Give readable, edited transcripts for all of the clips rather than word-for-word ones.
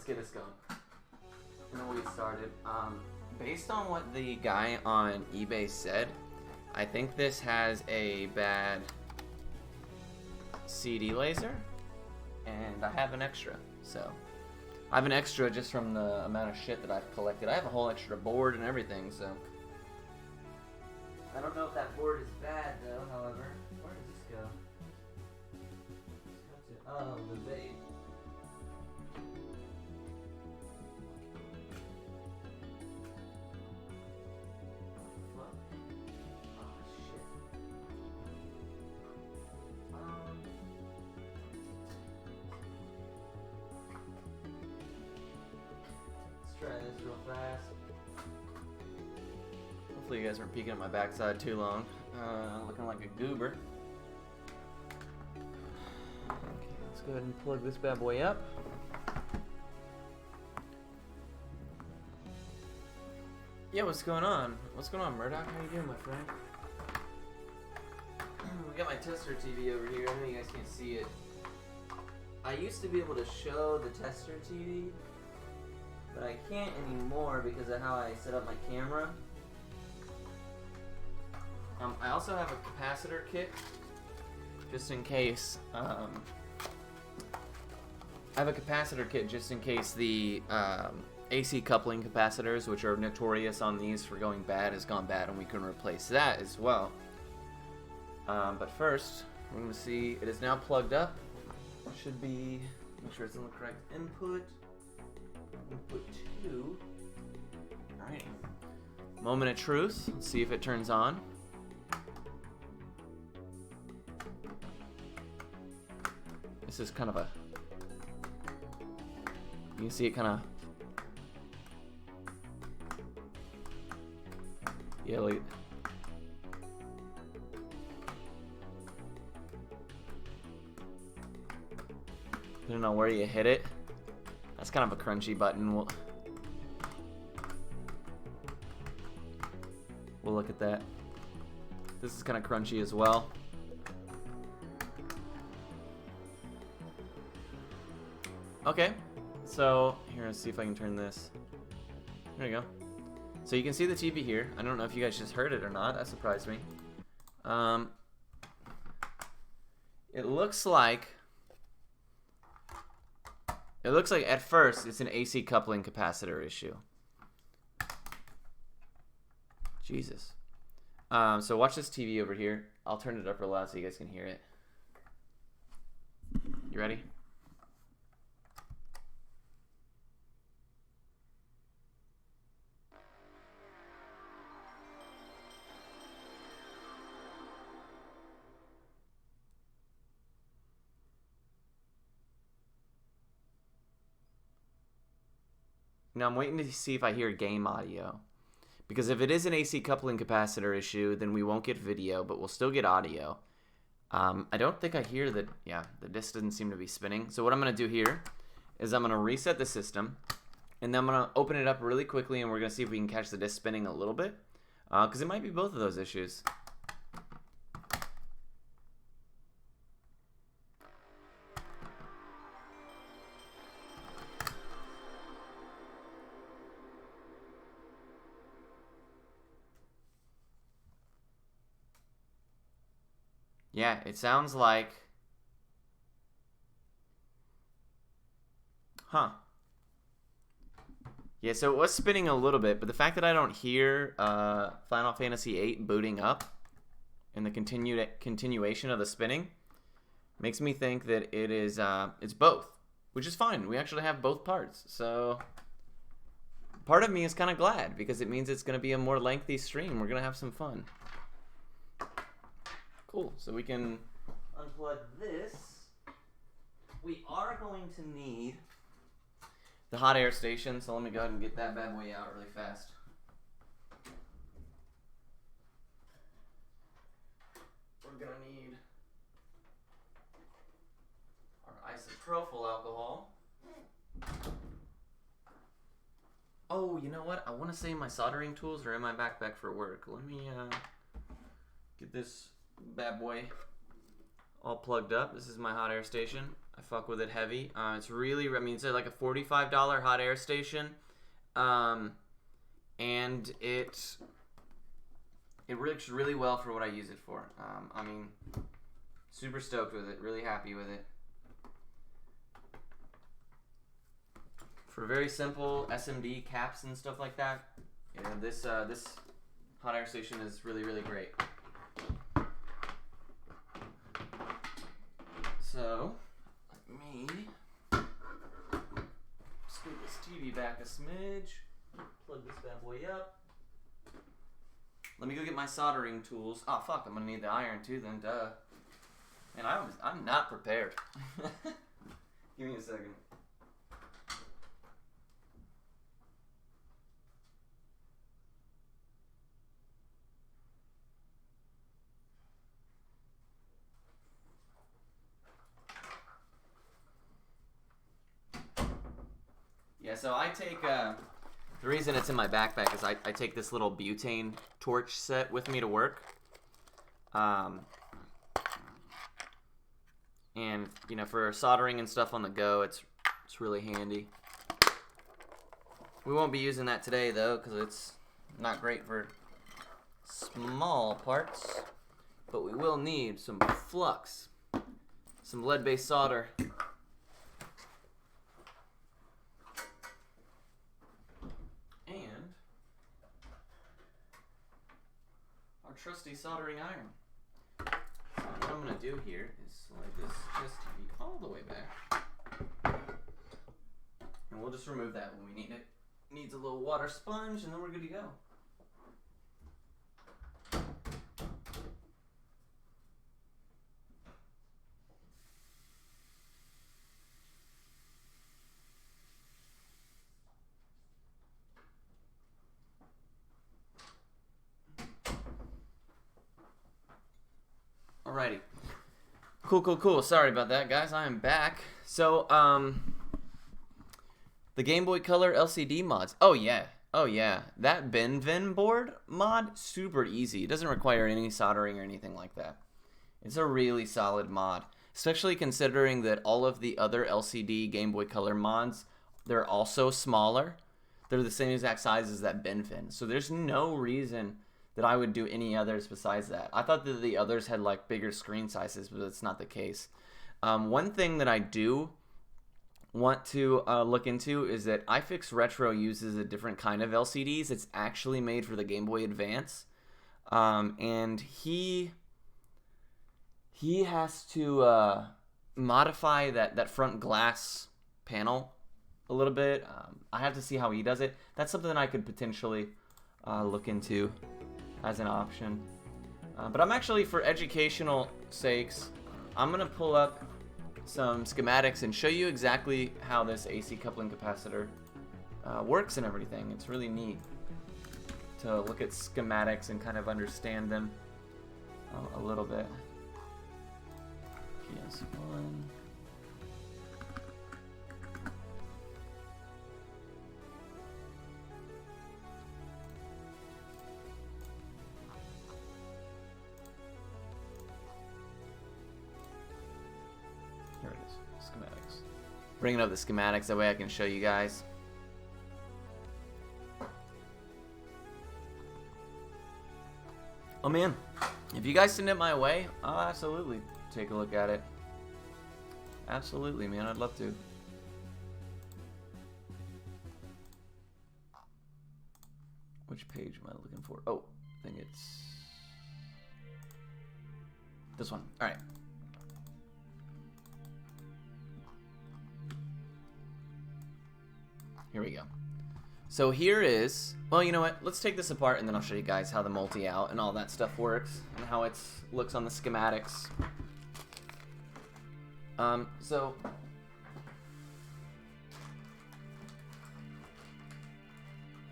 get this going. And then we'll get started. Based on what the guy on eBay said, I think this has a bad CD laser, and I have an extra. So I have an extra just from the amount of shit that I've collected. I have a whole extra board and everything, so I don't know if that board is bad though. However, where does this go? Oh, the vape. Try this real fast. Hopefully you guys aren't peeking at my backside too long. Looking like a goober. Okay, let's go ahead and plug this bad boy up. Yeah, what's going on? What's going on, Murdoch? How you doing, my friend? We got my tester TV over here. I know you guys can't see it. I used to be able to show the tester TV, but I can't anymore because of how I set up my camera. I also have a capacitor kit, just in case. I have a capacitor kit just in case the AC coupling capacitors, which are notorious on these for going bad, has gone bad, and we can replace that as well. But first, we're going to see it is now plugged up. It should be, make sure it's in the correct input. Input 2. Alright. Moment of truth. Let's see if it turns on. This is kind of a... You can see it kind of... Yeah, like... Depending on where you hit it. That's kind of a crunchy button. We'll look at that. This is kind of crunchy as well. Okay, so here, let's see if I can turn this. There you go. So you can see the TV here. I don't know if you guys just heard it or not. That surprised me. It looks like at first it's an AC coupling capacitor issue. Jesus. So watch this TV over here. I'll turn it up real loud so you guys can hear it. You ready? Now I'm waiting to see if I hear game audio. Because if it is an AC coupling capacitor issue, then we won't get video, but we'll still get audio. I don't think I hear that. Yeah, the disc doesn't seem to be spinning. So what I'm going to do here is I'm going to reset the system. And then I'm going to open it up really quickly, and we're going to see if we can catch the disc spinning a little bit. Because it might be both of those issues. Yeah, it sounds like... Huh. Yeah, so it was spinning a little bit, but the fact that I don't hear Final Fantasy VIII booting up and the continuation of the spinning makes me think that it is it's both, which is fine. We actually have both parts. So part of me is kind of glad because it means it's going to be a more lengthy stream. We're going to have some fun. Cool, so we can unplug this. We are going to need the hot air station, so let me go ahead and get that bad boy out really fast. We're gonna need our isopropyl alcohol. Oh, you know what? I want to say my soldering tools are in my backpack for work. Let me get this bad boy all plugged up. This is my hot air station. I fuck with it heavy. It's really, I mean, it's like a $45 hot air station. And it works really well for what I use it for. I mean, super stoked with it. Really happy with it. For very simple SMD caps and stuff like that, yeah, this hot air station is really, really great. So, let me scoot this TV back a smidge. Plug this bad boy up. Let me go get my soldering tools. Oh fuck, I'm gonna need the iron too then, duh. And I'm not prepared. Give me a second. Yeah, so I take, the reason it's in my backpack is I take this little butane torch set with me to work. And, you know, for soldering and stuff on the go, it's really handy. We won't be using that today, though, because it's not great for small parts. But we will need some flux, some lead-based solder. Trusty soldering iron. So what I'm going to do here is slide this chest TV all the way back. And we'll just remove that when we need it. Needs a little water sponge and then we're good to go. Alrighty. Cool. Sorry about that, guys. I am back. So, the Game Boy Color LCD mods. Oh, yeah. That BenVin board mod, super easy. It doesn't require any soldering or anything like that. It's a really solid mod, especially considering that all of the other LCD Game Boy Color mods, they're also smaller. They're the same exact size as that BenVin. So there's no reason that I would do any others besides that. I thought that the others had like bigger screen sizes, but that's not the case. One thing that I do want to look into is that iFix Retro uses a different kind of LCDs. It's actually made for the Game Boy Advance. And he has to modify that front glass panel a little bit. I have to see how he does it. That's something that I could potentially look into as an option. But I'm actually, for educational sakes, I'm going to pull up some schematics and show you exactly how this AC coupling capacitor works and everything. It's really neat to look at schematics and kind of understand them a little bit. PSOne. Here it is, schematics. Bringing up the schematics, that way I can show you guys. Oh man, if you guys send it my way, I'll absolutely take a look at it. Absolutely, man, I'd love to. Which page am I looking for? Oh, I think it's this one. All right. Here we go. So here is, well, you know what? Let's take this apart and then I'll show you guys how the multi-out and all that stuff works and how it looks on the schematics. So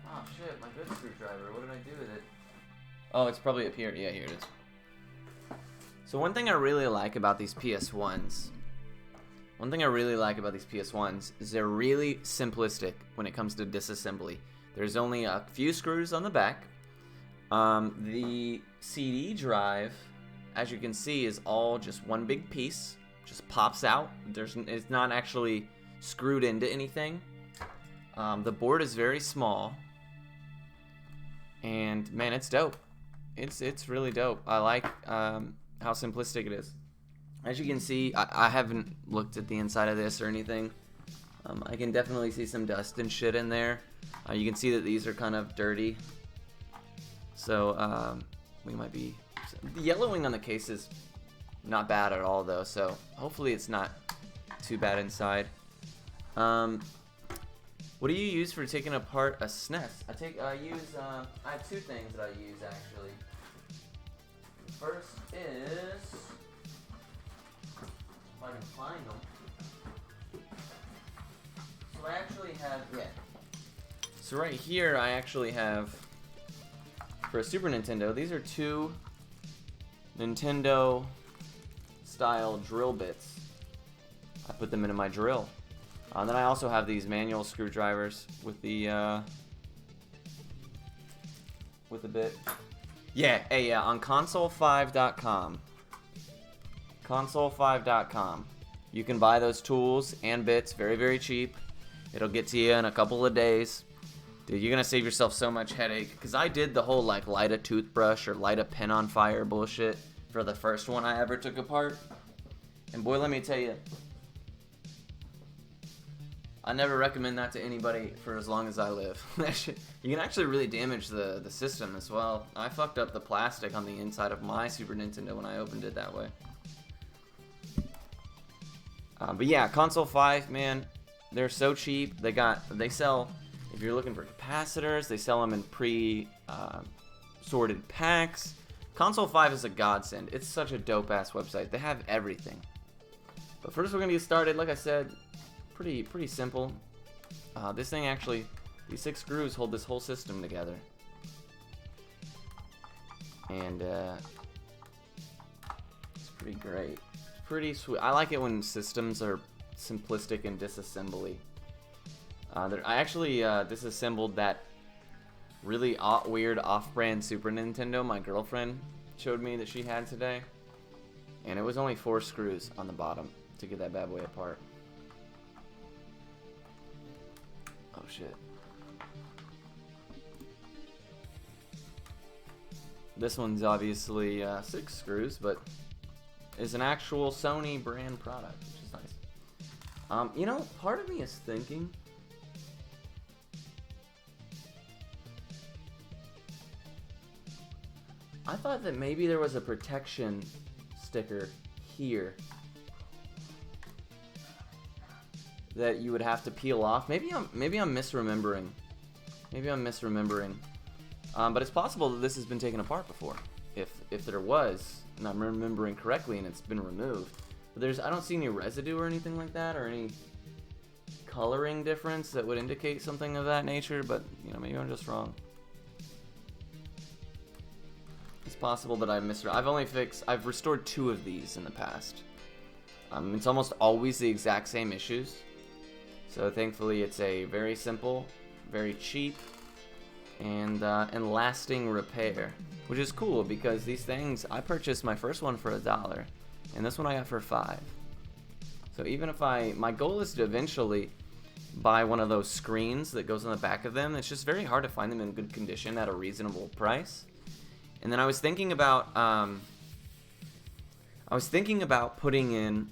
oh shit, my good screwdriver. What did I do with it? Oh, it's probably up here. Yeah, here it is. So one thing I really like about these PS1s, is they're really simplistic when it comes to disassembly. There's only a few screws on the back. The CD drive, as you can see, is all just one big piece. just pops out. It's not actually screwed into anything. The board is very small, and man, it's dope. It's really dope. I like how simplistic it is. As you can see, I haven't looked at the inside of this or anything. I can definitely see some dust and shit in there. You can see that these are kind of dirty. So we might be... The yellowing on the case is not bad at all though, so hopefully it's not too bad inside. What do you use for taking apart a SNES? I have two things that I use actually. The first is... if I can find them. So I actually have, So right here I actually have, for a Super Nintendo, these are two Nintendo style drill bits. I put them into my drill. And then I also have these manual screwdrivers with the bit. Yeah, on console5.com. Console5.com. You can buy those tools and bits very, very cheap. It'll get to you in a couple of days. Dude, you're gonna save yourself so much headache. Because I did the whole like light a toothbrush or light a pen on fire bullshit for the first one I ever took apart. And boy, let me tell you, I never recommend that to anybody for as long as I live. You can actually really damage the system as well. I fucked up the plastic on the inside of my Super Nintendo when I opened it that way. But yeah, Console 5, man, they're so cheap. They sell, if you're looking for capacitors, they sell them in sorted packs. Console 5 is a godsend. It's such a dope-ass website. They have everything. But first we're going to get started. Like I said, pretty simple. This thing actually, these 6 screws hold this whole system together. And it's pretty great. Pretty sweet. I like it when systems are simplistic in disassembly. I actually disassembled that really weird off-brand Super Nintendo my girlfriend showed me that she had today. And it was only 4 screws on the bottom to get that bad boy apart. Oh shit. This one's obviously 6 screws, but is an actual Sony brand product, which is nice. You know, part of me is thinking, I thought that maybe there was a protection sticker here that you would have to peel off. Maybe I'm misremembering. But it's possible that this has been taken apart before. If there was, and I'm remembering correctly, and it's been removed. But I don't see any residue or anything like that, or any coloring difference that would indicate something of that nature. But you know, maybe I'm just wrong. It's possible that I've restored 2 of these in the past. It's almost always the exact same issues. So thankfully, it's a very simple, very cheap, and lasting repair, which is cool because these things, I purchased my first one for $1, and this one I got for $5. So even if my goal is to eventually buy one of those screens that goes on the back of them. It's just very hard to find them in good condition at a reasonable price. And then I was thinking about putting in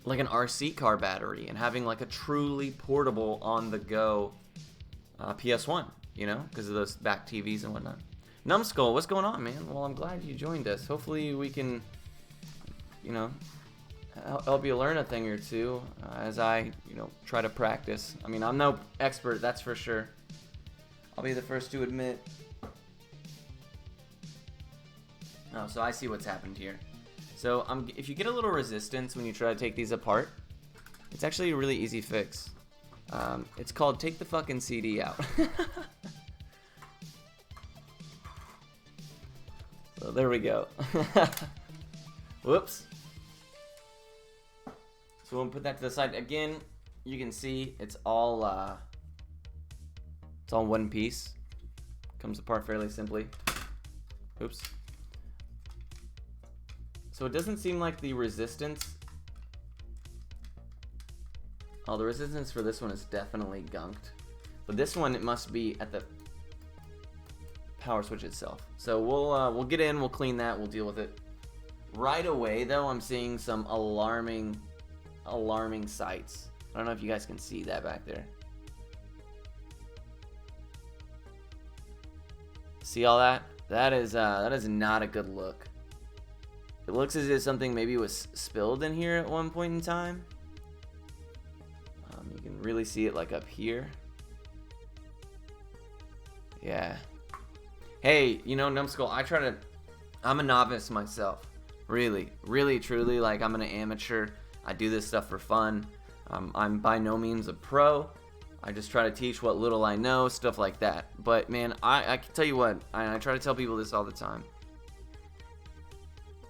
like an RC car battery and having like a truly portable on-the-go PSOne, you know, because of those back TVs and whatnot. Numbskull, what's going on, man? Well, I'm glad you joined us. Hopefully we can, you know, help you learn a thing or two as I, you know, try to practice. I mean, I'm no expert, that's for sure. I'll be the first to admit. Oh, so I see what's happened here. So if you get a little resistance when you try to take these apart, it's actually a really easy fix. It's called take the fucking CD out. So there we go. Whoops. So we'll put that to the side. Again, you can see it's all one piece. Comes apart fairly simply. Oops. So it doesn't seem like the resistance Oh, the resistance for this one is definitely gunked. But this one, it must be at the power switch itself. So we'll get in, we'll clean that, we'll deal with it. Right away, though, I'm seeing some alarming sights. I don't know if you guys can see that back there. See all that? That is not a good look. It looks as if something maybe was spilled in here at one point in time. You can really see it like up here. Yeah. Hey, you know, Numbskull, I'm a novice myself. Really, truly, like, I'm an amateur. I do this stuff for fun. I'm by no means a pro. I just try to teach what little I know, stuff like that. But, man, I can tell you what, I try to tell people this all the time.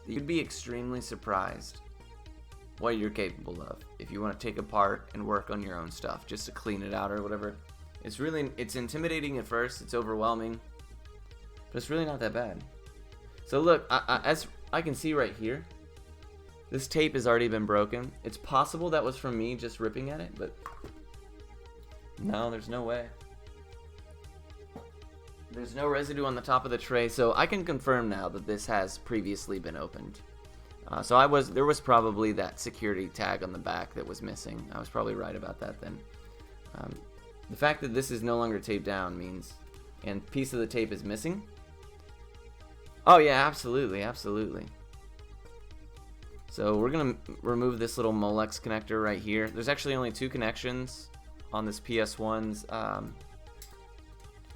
You'd be extremely surprised what you're capable of if you want to take apart and work on your own stuff just to clean it out or whatever. It's intimidating at first, it's overwhelming, but it's really not that bad. So look, as I can see right here, this tape has already been broken. It's possible that was from me just ripping at it, but no, there's no way. There's no residue on the top of the tray, so I can confirm now that this has previously been opened. There was probably that security tag on the back that was missing. I was probably right about that then. The fact that this is no longer taped down means, and piece of the tape is missing. Oh yeah, absolutely. So we're gonna remove this little Molex connector right here. There's actually only 2 connections on this PSOne's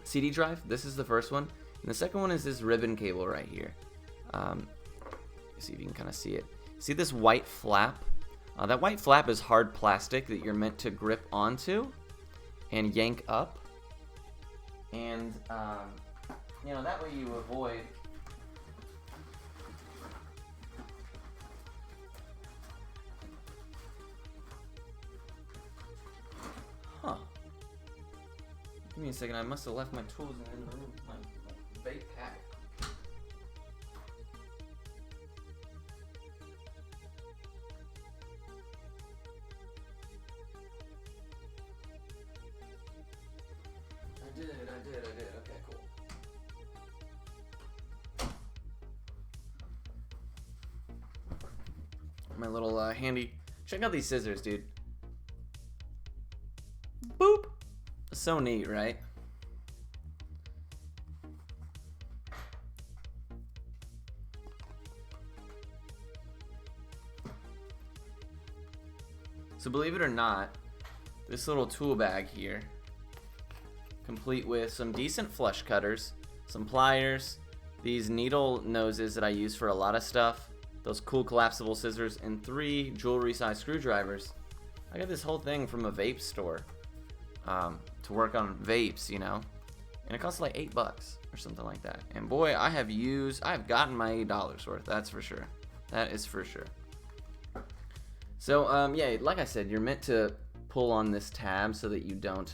CD drive. This is the first one, and the second one is this ribbon cable right here. See if you can kind of see it. See this white flap? That white flap is hard plastic that you're meant to grip onto and yank up, and you know, that way you avoid Give me a second, I must have left my tools in the room, my vape pack. I did, okay, cool. My little handy, check out these scissors, dude. Boop! So neat, right? So believe it or not, this little tool bag here, complete with some decent flush cutters, some pliers, these needle noses that I use for a lot of stuff, those cool collapsible scissors, and 3 jewelry-sized screwdrivers. I got this whole thing from a vape store to work on vapes, you know, and it costs like $8 or something like that. And boy, I've gotten my $8 worth. That's for sure. That is for sure. So yeah, like I said, you're meant to pull on this tab so that you don't,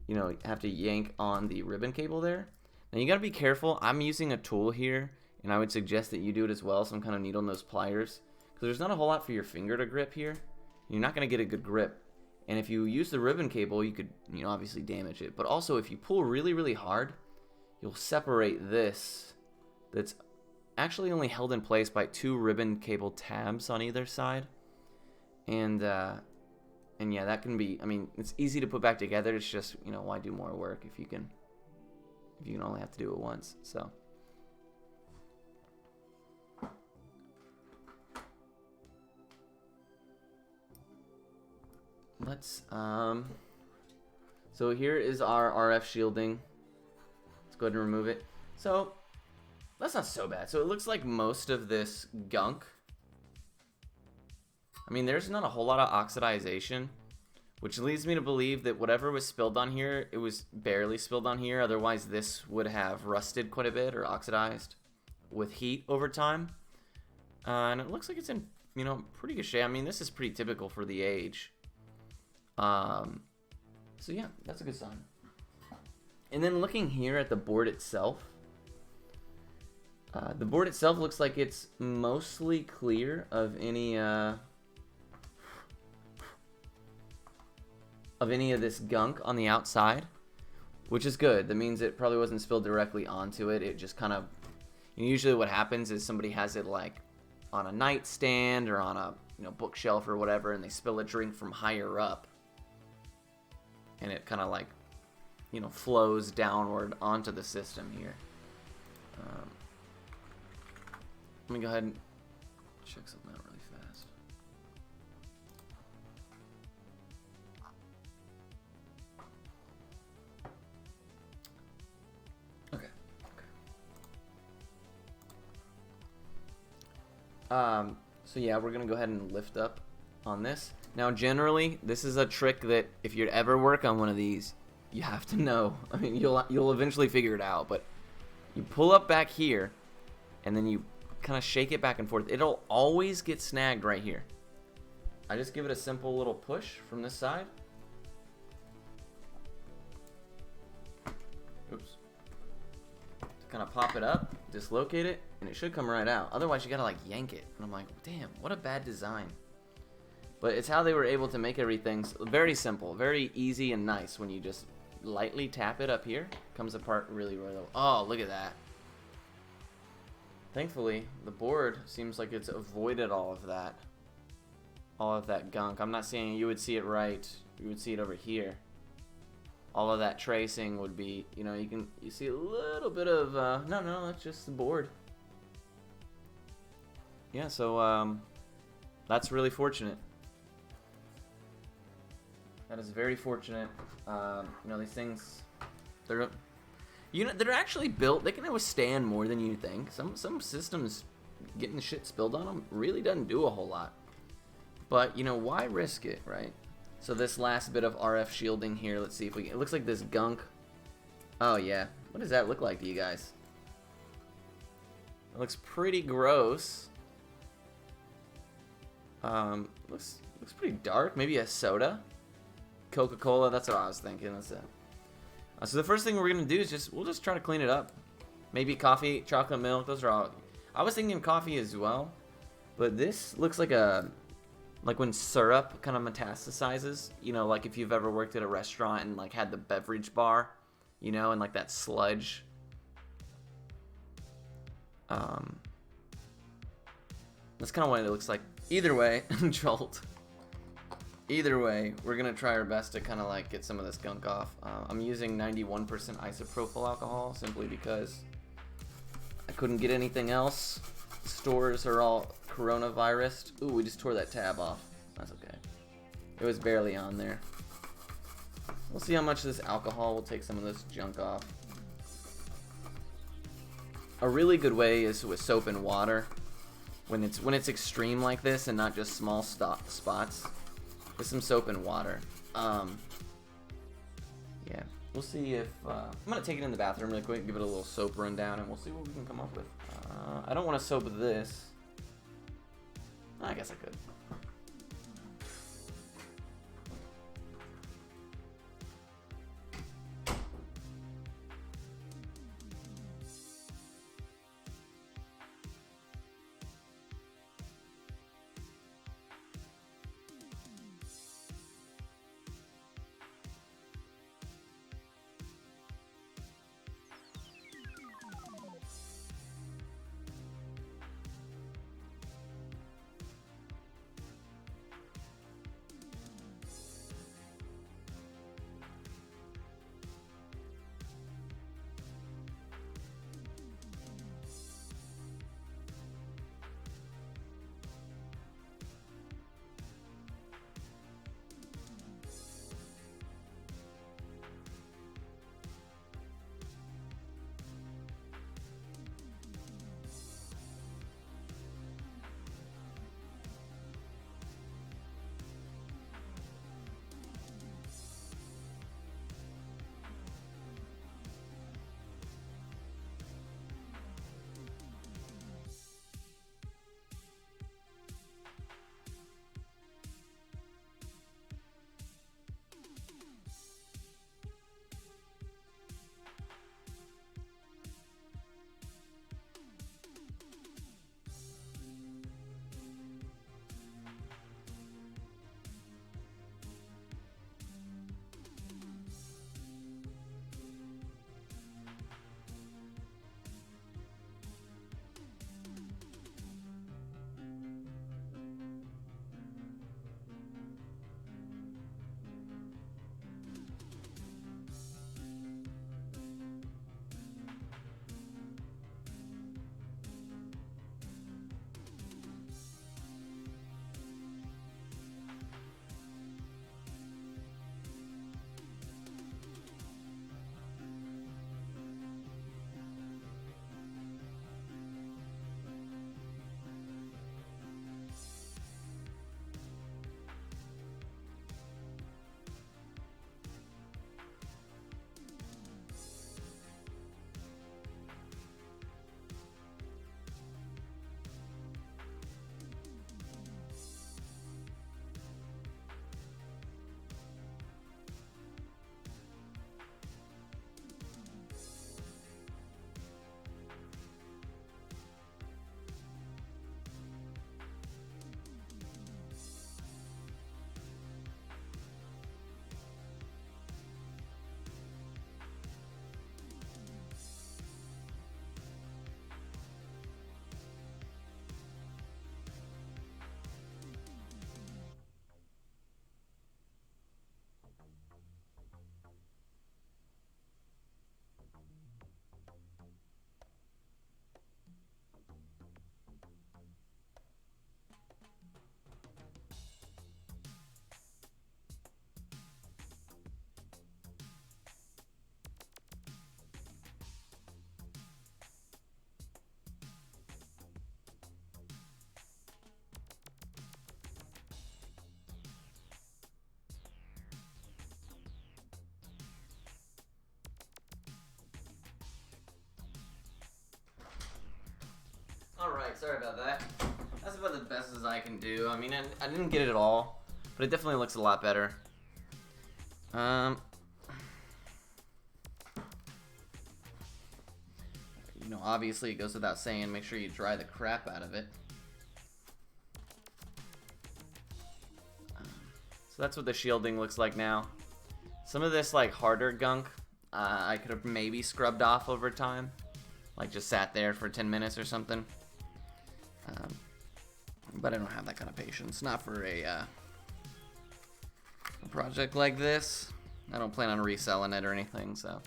you know, have to yank on the ribbon cable there. Now you gotta be careful. I'm using a tool here, and I would suggest that you do it as well, some kind of needle nose pliers, because there's not a whole lot for your finger to grip here. You're not gonna get a good grip. And if you use the ribbon cable, you could, you know, obviously damage it. But also, if you pull really, really hard, you'll separate this that's actually only held in place by 2 ribbon cable tabs on either side. And yeah, that can be, I mean, it's easy to put back together. It's just, you know, why do more work if you can only have to do it once. So let's so here is our RF shielding. Let's go ahead and remove it. So that's not so bad. So it looks like most of this gunk, I mean, there's not a whole lot of oxidization, which leads me to believe that whatever was spilled on here, it was barely spilled on here. Otherwise, this would have rusted quite a bit or oxidized with heat over time. And it looks like it's in, you know, pretty good shape. I mean, this is pretty typical for the age. So yeah, that's a good sign. And then looking here at the board itself, the board itself looks like it's mostly clear of any of any of this gunk on the outside, which is good. That means it probably wasn't spilled directly onto it. It just kind of, usually what happens is somebody has it like on a nightstand or on a bookshelf or whatever, and they spill a drink from higher up, and it kind of like flows downward onto the system here. Let me go ahead and check something out really fast. Okay. So yeah, we're gonna go ahead and lift up on this. Now, generally, this is a trick that if you'd ever work on one of these, you have to know. I mean, you'll eventually figure it out, but you pull up back here, and then you kind of shake it back and forth. It'll always get snagged right here. I just give it a simple little push from this side. Oops. Kind of pop it up, dislocate it, and it should come right out. Otherwise, you gotta like yank it. And I'm like, damn, what a bad design. But it's how they were able to make everything very simple, very easy and nice. When you just lightly tap it up here, comes apart really, really well. Oh, look at that. Thankfully, the board seems like it's avoided all of that gunk. I'm not saying you would see it right. You would see it over here. All of that tracing would be, you see a little bit of, no, that's just the board. Yeah, so, that's really fortunate. That is very fortunate. These things, they're actually built, they can withstand more than you think. Some systems, getting the shit spilled on them really doesn't do a whole lot. But, why risk it, right? So this last bit of RF shielding here, let's see if it looks like this gunk. Oh yeah, what does that look like to you guys? It looks pretty gross. Looks pretty dark, maybe a soda? Coca-Cola, that's what I was thinking, that's it. So the first thing we're gonna do is we'll just try to clean it up. Maybe coffee, chocolate milk, those are all. I was thinking coffee as well, but this looks like like when syrup kind of metastasizes, like if you've ever worked at a restaurant and like had the beverage bar, and like that sludge. That's kind of what it looks like. Either way, Jolt. Either way, we're gonna try our best to kind of like get some of this gunk off. I'm using 91% isopropyl alcohol simply because I couldn't get anything else. Stores are all coronavirus. Ooh, we just tore that tab off. That's okay. It was barely on there. We'll see how much this alcohol will take some of this junk off. A really good way is with soap and water. When it's extreme like this and not just small spots. With some soap and water. Yeah, we'll see if I'm gonna take it in the bathroom really quick, give it a little soap rundown, and we'll see what we can come up with. I don't want to soap this. I guess I could. Alright, sorry about that. That's about the best as I can do. I mean, I didn't get it at all, but it definitely looks a lot better. You know, obviously it goes without saying, make sure you dry the crap out of it. So that's what the shielding looks like now. Some of this like harder gunk, I could have maybe scrubbed off over time. Like just sat there for 10 minutes or something. But I don't have that kind of patience. Not for a project like this. I don't plan on reselling it or anything, so.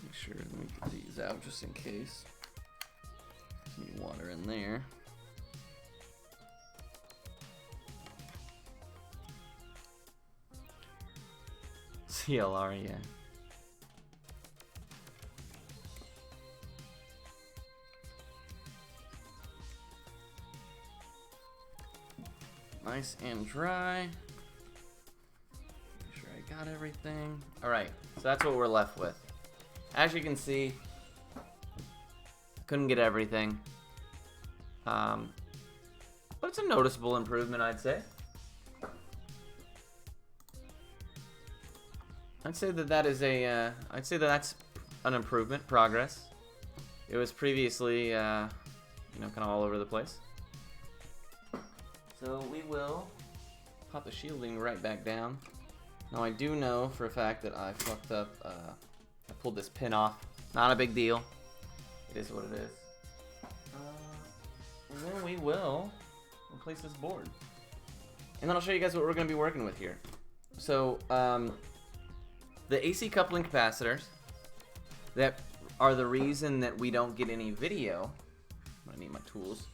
Make sure let me get these out just in case. Need water in there. CLR, yeah. Nice and dry. Make sure I got everything. Alright, so that's what we're left with. As you can see, couldn't get everything. But it's a noticeable improvement, I'd say. I'd say that's an improvement, progress. It was previously, you know, kind of all over the place. So we will pop the shielding right back down. Now I do know for a fact that I fucked up, I pulled this pin off. Not a big deal. It is what it is. And then we will replace this board. And then I'll show you guys what we're going to be working with here. So, the AC coupling capacitors that are the reason that we don't get any video. I need my tools.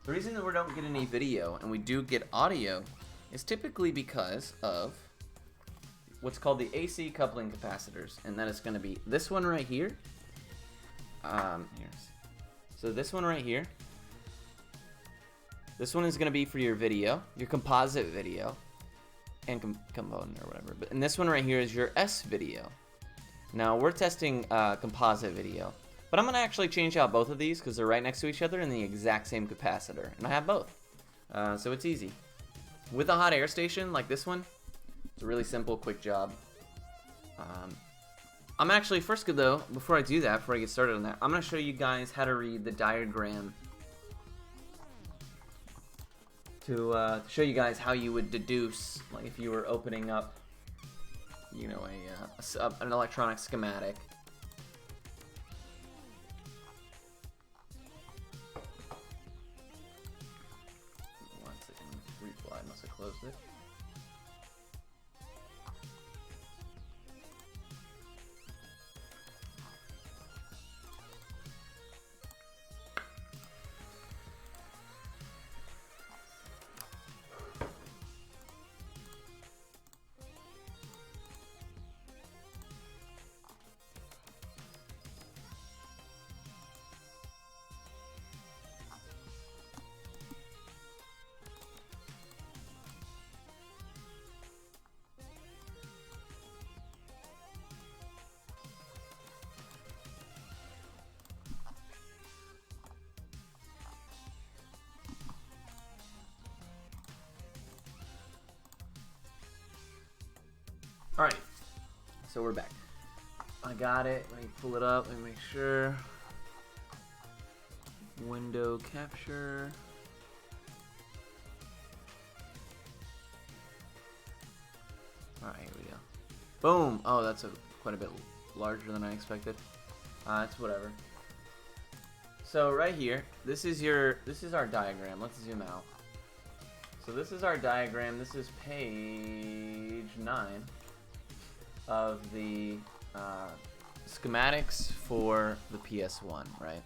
The reason that we don't get any video and we do get audio is typically because of what's called the AC coupling capacitors, and that is going to be this one right here. So this one right here. This one is going to be for your video, your composite video, and component or whatever. And this one right here is your S video. Now we're testing composite video, but I'm going to actually change out both of these because they're right next to each other in the exact same capacitor, and I have both. So it's easy. With a hot air station like this one, it's a really simple, quick job. I'm actually, first though, before I do that, before I get started on that, I'm going to show you guys how to read the diagram to show you guys how you would deduce, like if you were opening up, you know, an electronic schematic. One second, I must have closed it. Alright, so we're back. I got it. Let me pull it up. Let me make sure. Window capture. Alright, here we go. Boom! Oh, that's quite a bit larger than I expected. It's whatever. So right here, this is our diagram. Let's zoom out. So this is our diagram. This is page 9 of the schematics for the PSOne, right?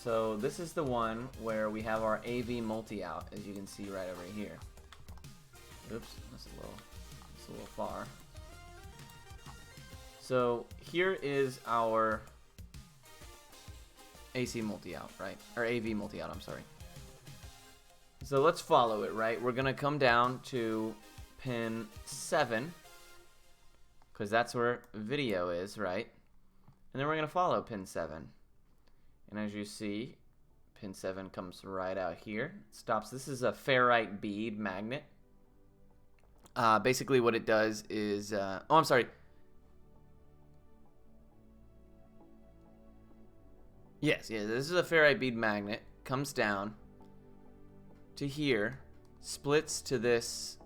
So this is the one where we have our AV multi-out, as you can see right over here. Oops, that's a little far. So here is our AC multi-out, right? Or AV multi-out, I'm sorry. So let's follow it, right? We're gonna come down to pin 7, because that's where video is, right? And then we're going to follow pin 7. And as you see, pin 7 comes right out here. Stops. This is a ferrite bead magnet. Basically what it does is... oh, I'm sorry. Yes, this is a ferrite bead magnet. Comes down to here, splits to this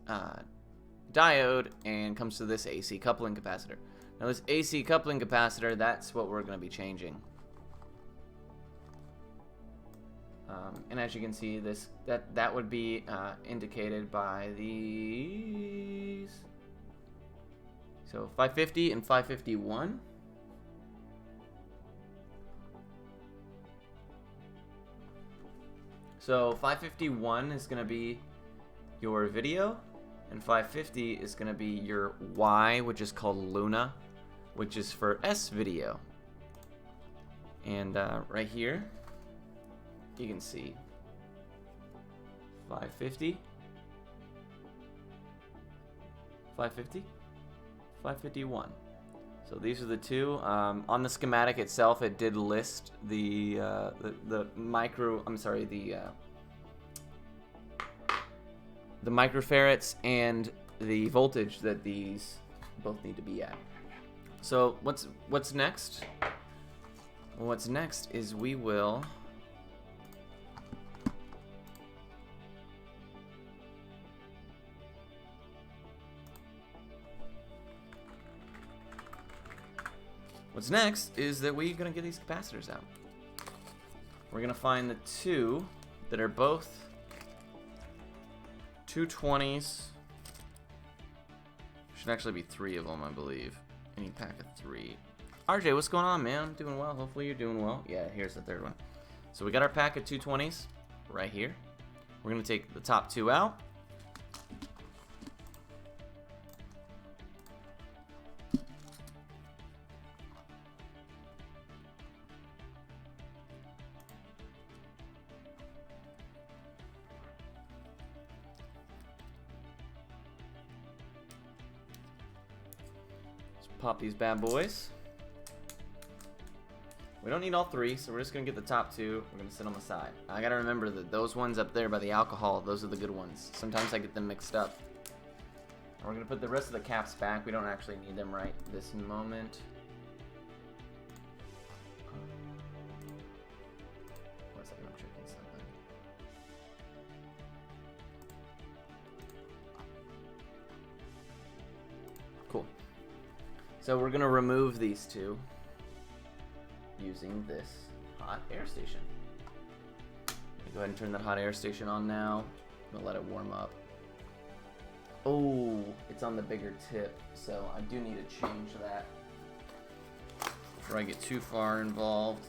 diode, and comes to this AC coupling capacitor. Now this AC coupling capacitor, that's what we're going to be changing. And as you can see, that would be indicated by these. So 550 and 551. So 551 is going to be your video, and 550 is going to be your Y, which is called Luna, which is for S video. And right here, you can see 550, 550, 551. So these are the two. On the schematic itself, it did list the microfarads and the voltage that these both need to be at. So what's next? What's next is we will What's next is that we're going to get these capacitors out. We're going to find the two that are both 220s. Should actually be 3 of them, I believe. Any pack of 3. RJ, what's going on, man? I'm doing well. Hopefully you're doing well. Yeah, here's the third one. So we got our pack of 220s right here. We're going to take the top 2 out. Pop these bad boys. We don't need all 3, so we're just gonna get the top 2. We're gonna sit on the side. I gotta remember that those ones up there by the alcohol, those are the good ones. Sometimes I get them mixed up. We're gonna put the rest of the caps back. We don't actually need them right this moment. One second, I'm checking something. Cool. So we're gonna remove these two using this hot air station. Go ahead and turn that hot air station on now. I'm gonna let it warm up. Oh, it's on the bigger tip, so I do need to change that before I get too far involved.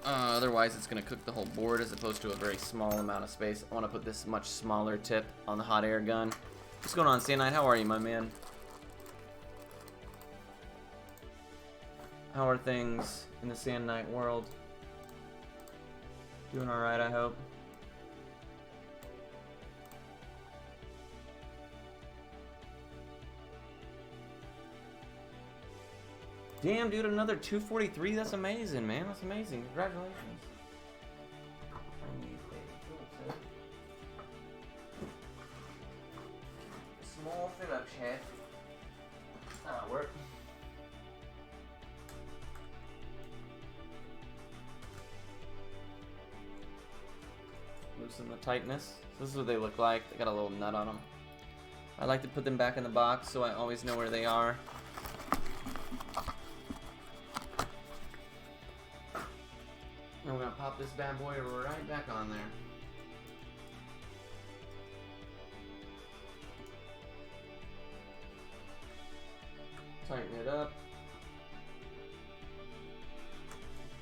Otherwise, it's gonna cook the whole board as opposed to a very small amount of space. I want to put this much smaller tip on the hot air gun. What's going on, Sand Knight? How are you, my man? How are things in the Sand Knight world? Doing alright, I hope. Damn, dude, another 243? That's amazing, man. That's amazing. Congratulations. I need a tool set. Small fill-up chat. That'll work. Loosen the tightness. So this is what they look like. They got a little nut on them. I like to put them back in the box so I always know where they are. And we're gonna pop this bad boy right back on there. Tighten it up.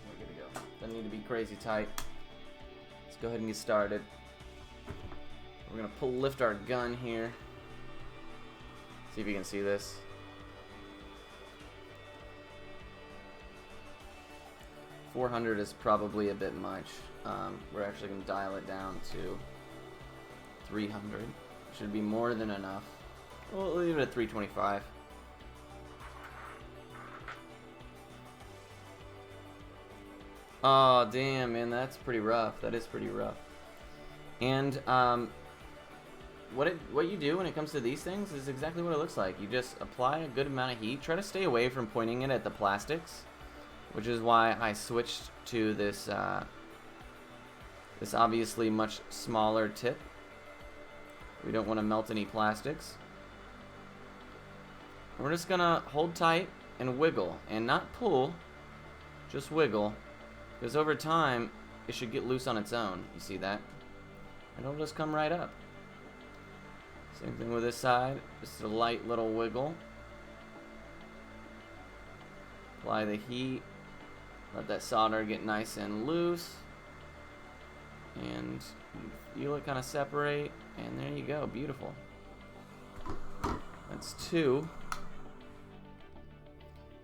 We're good to go. Doesn't need to be crazy tight. Let's go ahead and get started. We're gonna lift our gun here. See if you can see this. $400 is probably a bit much. We're actually gonna dial it down to 300. Should be more than enough. We'll leave it at 325. Oh, damn, man, that's pretty rough. That is pretty rough. And what you do when it comes to these things is exactly what it looks like. You just apply a good amount of heat. Try to stay away from pointing it at the plastics, which is why I switched to this this obviously much smaller tip. We don't want to melt any plastics. We're just gonna hold tight and wiggle, and not pull, just wiggle, because over time it should get loose on its own. You see that? And it'll just come right up. Same thing with this side, just a light little wiggle. Apply the heat, let that solder get nice and loose, and feel it kind of separate, and there you go, beautiful. That's 2.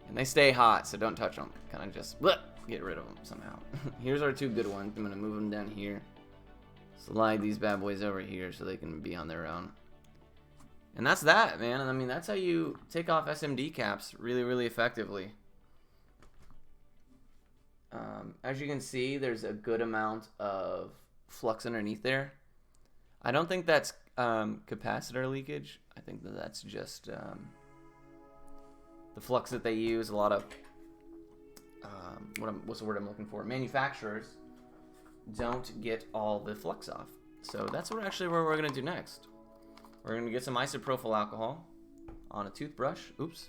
And they stay hot, so don't touch them. Kind of just get rid of them somehow. Here's our 2 good ones. I'm going to move them down here. Slide these bad boys over here so they can be on their own. And that's that, man. I mean, that's how you take off SMD caps really, really effectively. As you can see, there's a good amount of flux underneath there. I don't think that's capacitor leakage. I think that that's just the flux that they use. A lot of what's the word I'm looking for? Manufacturers don't get all the flux off. So that's what we're gonna do next. We're gonna get some isopropyl alcohol on a toothbrush. Oops,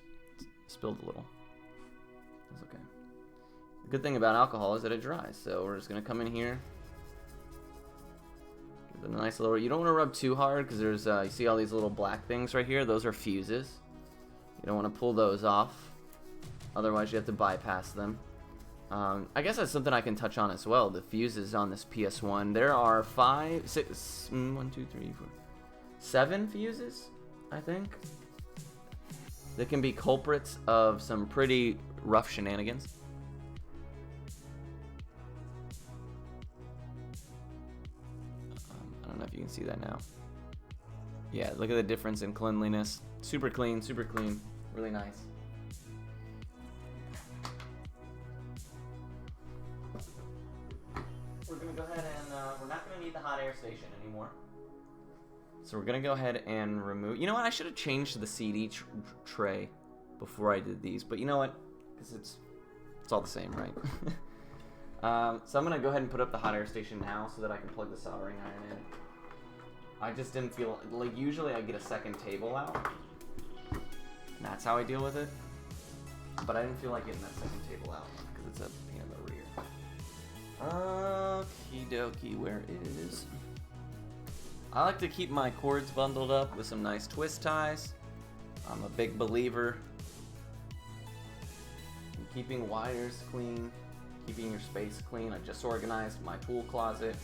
spilled a little. That's okay. The good thing about alcohol is that it dries. So we're just gonna come in here. Give it a nice little. You don't want to rub too hard because there's you see all these little black things right here. Those are fuses. You don't want to pull those off. Otherwise, you have to bypass them. I guess that's something I can touch on as well. The fuses on this PSOne. There are 5, 6, 1, 2, 3, 4, 7 fuses, I think. That can be culprits of some pretty rough shenanigans. I don't know if you can see that now. Yeah, look at the difference in cleanliness. Super clean, really nice. We're gonna go ahead and we're not gonna need the hot air station anymore. So we're gonna go ahead and remove. You know what? I should have changed the CD tray before I did these, but you know what? Because it's all the same, right? So I'm gonna go ahead and put up the hot air station now so that I can plug the soldering iron in. I just didn't feel like usually I get a second table out. And that's how I deal with it. But I didn't feel like getting that second table out because it's a pain in the rear. Okie dokie, where is? I like to keep my cords bundled up with some nice twist ties. I'm a big believer in keeping wires clean, keeping your space clean. I just organized my tool closet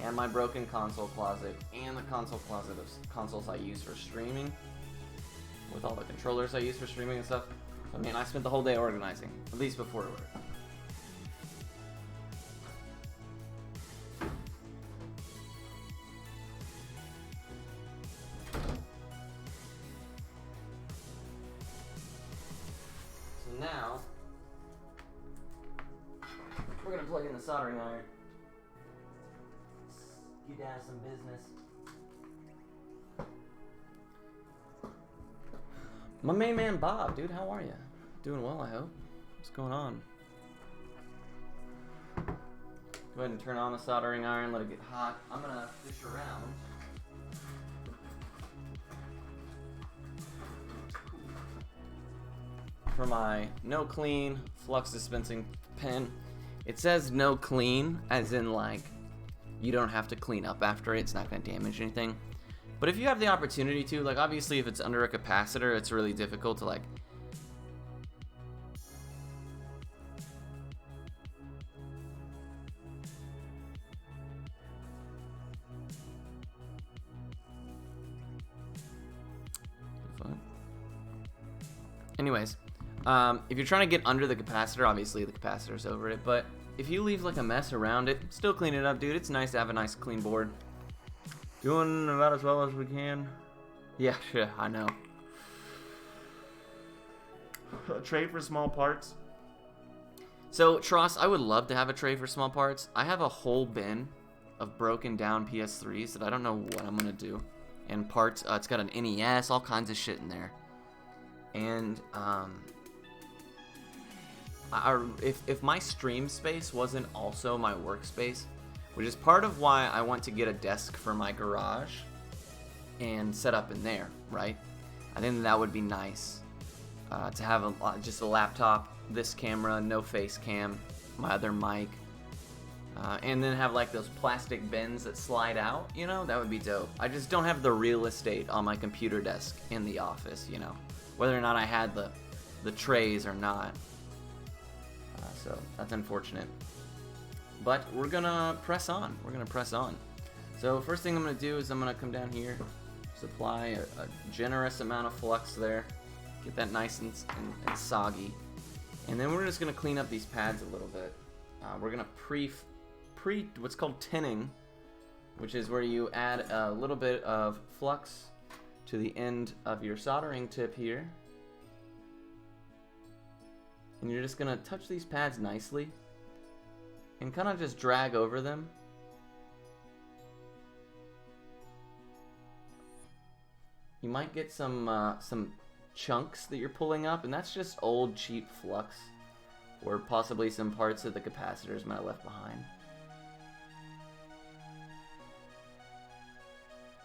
and my broken console closet and the console closet of consoles I use for streaming with all the controllers I use for streaming and stuff. I mean, I spent the whole day organizing, at least before work. So now, we're gonna plug in the soldering iron. Get down to some business. My main man Bob, dude, how are you? Doing well, I hope. What's going on? Go ahead and turn on the soldering iron, let it get hot. I'm gonna fish around. For my no clean flux dispensing pen. It says no clean, as in like you don't have to clean up after it. It's not gonna damage anything. But if you have the opportunity to, like obviously if it's under a capacitor, it's really difficult to like anyways, if you're trying to get under the capacitor, obviously the capacitor's over it, but if you leave like a mess around it, still clean it up, dude. It's nice to have a nice clean board. Doing about as well as we can. Yeah, sure, I know. A tray for small parts. So, Tross, I would love to have a tray for small parts. I have a whole bin of broken down PS3s that I don't know what I'm going to do. And parts, it's got an NES, all kinds of shit in there. And, if my stream space wasn't also my workspace, which is part of why I want to get a desk for my garage and set up in there, right? I think that would be nice to have just a laptop, this camera, no face cam, my other mic, and then have like those plastic bins that slide out, you know? That would be dope. I just don't have the real estate on my computer desk in the office, you know? Whether or not I had the trays or not. So that's unfortunate. But we're gonna press on. We're gonna press on. So first thing I'm gonna do is I'm gonna come down here, supply a generous amount of flux there, get that nice and soggy, and then we're just gonna clean up these pads a little bit. We're gonna pre what's called tinning, which is where you add a little bit of flux to the end of your soldering tip here. And you're just going to touch these pads nicely and kind of just drag over them. You might get some chunks that you're pulling up, and that's just old cheap flux, or possibly some parts that the capacitors might have left behind.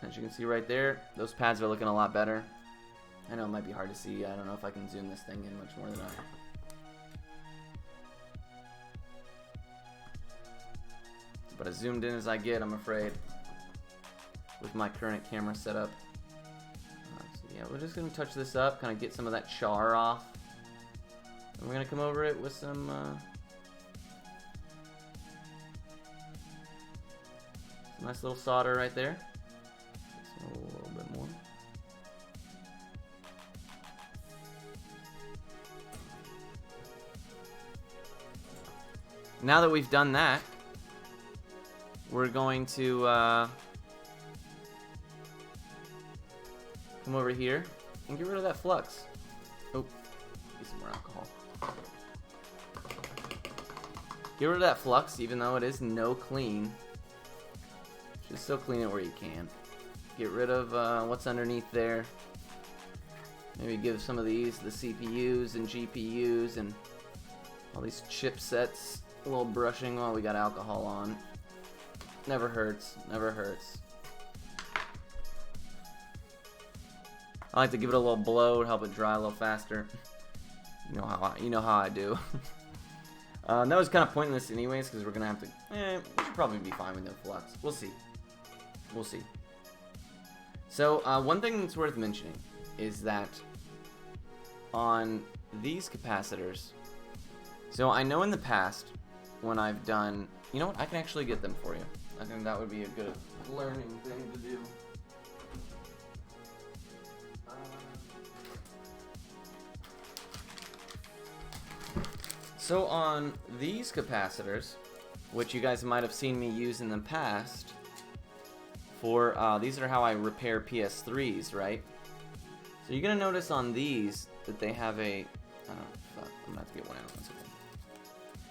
As you can see right there, those pads are looking a lot better. I know it might be hard to see. I don't know if I can zoom this thing in much more than I am. But as zoomed in as I get, I'm afraid, with my current camera setup. So yeah, we're just going to touch this up, kind of get some of that char off. And we're going to come over it with some nice little solder right there. So a little bit more. Now that we've done that, we're going to come over here and get rid of that flux. Oh, get some more alcohol. Get rid of that flux, even though it is no clean. Just still clean it where you can. Get rid of what's underneath there. Maybe give some of these, the CPUs and GPUs and all these chipsets, a little brushing while we got alcohol on. Never hurts, never hurts. I like to give it a little blow to help it dry a little faster. You know how I do. That was kind of pointless anyways, because we're gonna have to. We should probably be fine with no flux. We'll see. We'll see. So one thing that's worth mentioning is that on these capacitors. So I know in the past when I've done, you know what? I can actually get them for you. I think that would be a good learning thing to do. So on these capacitors, which you guys might have seen me use in the past, for these are how I repair PS3s, right? So you're gonna notice on these that they have a, fuck, I'm gonna have to get one out. One second.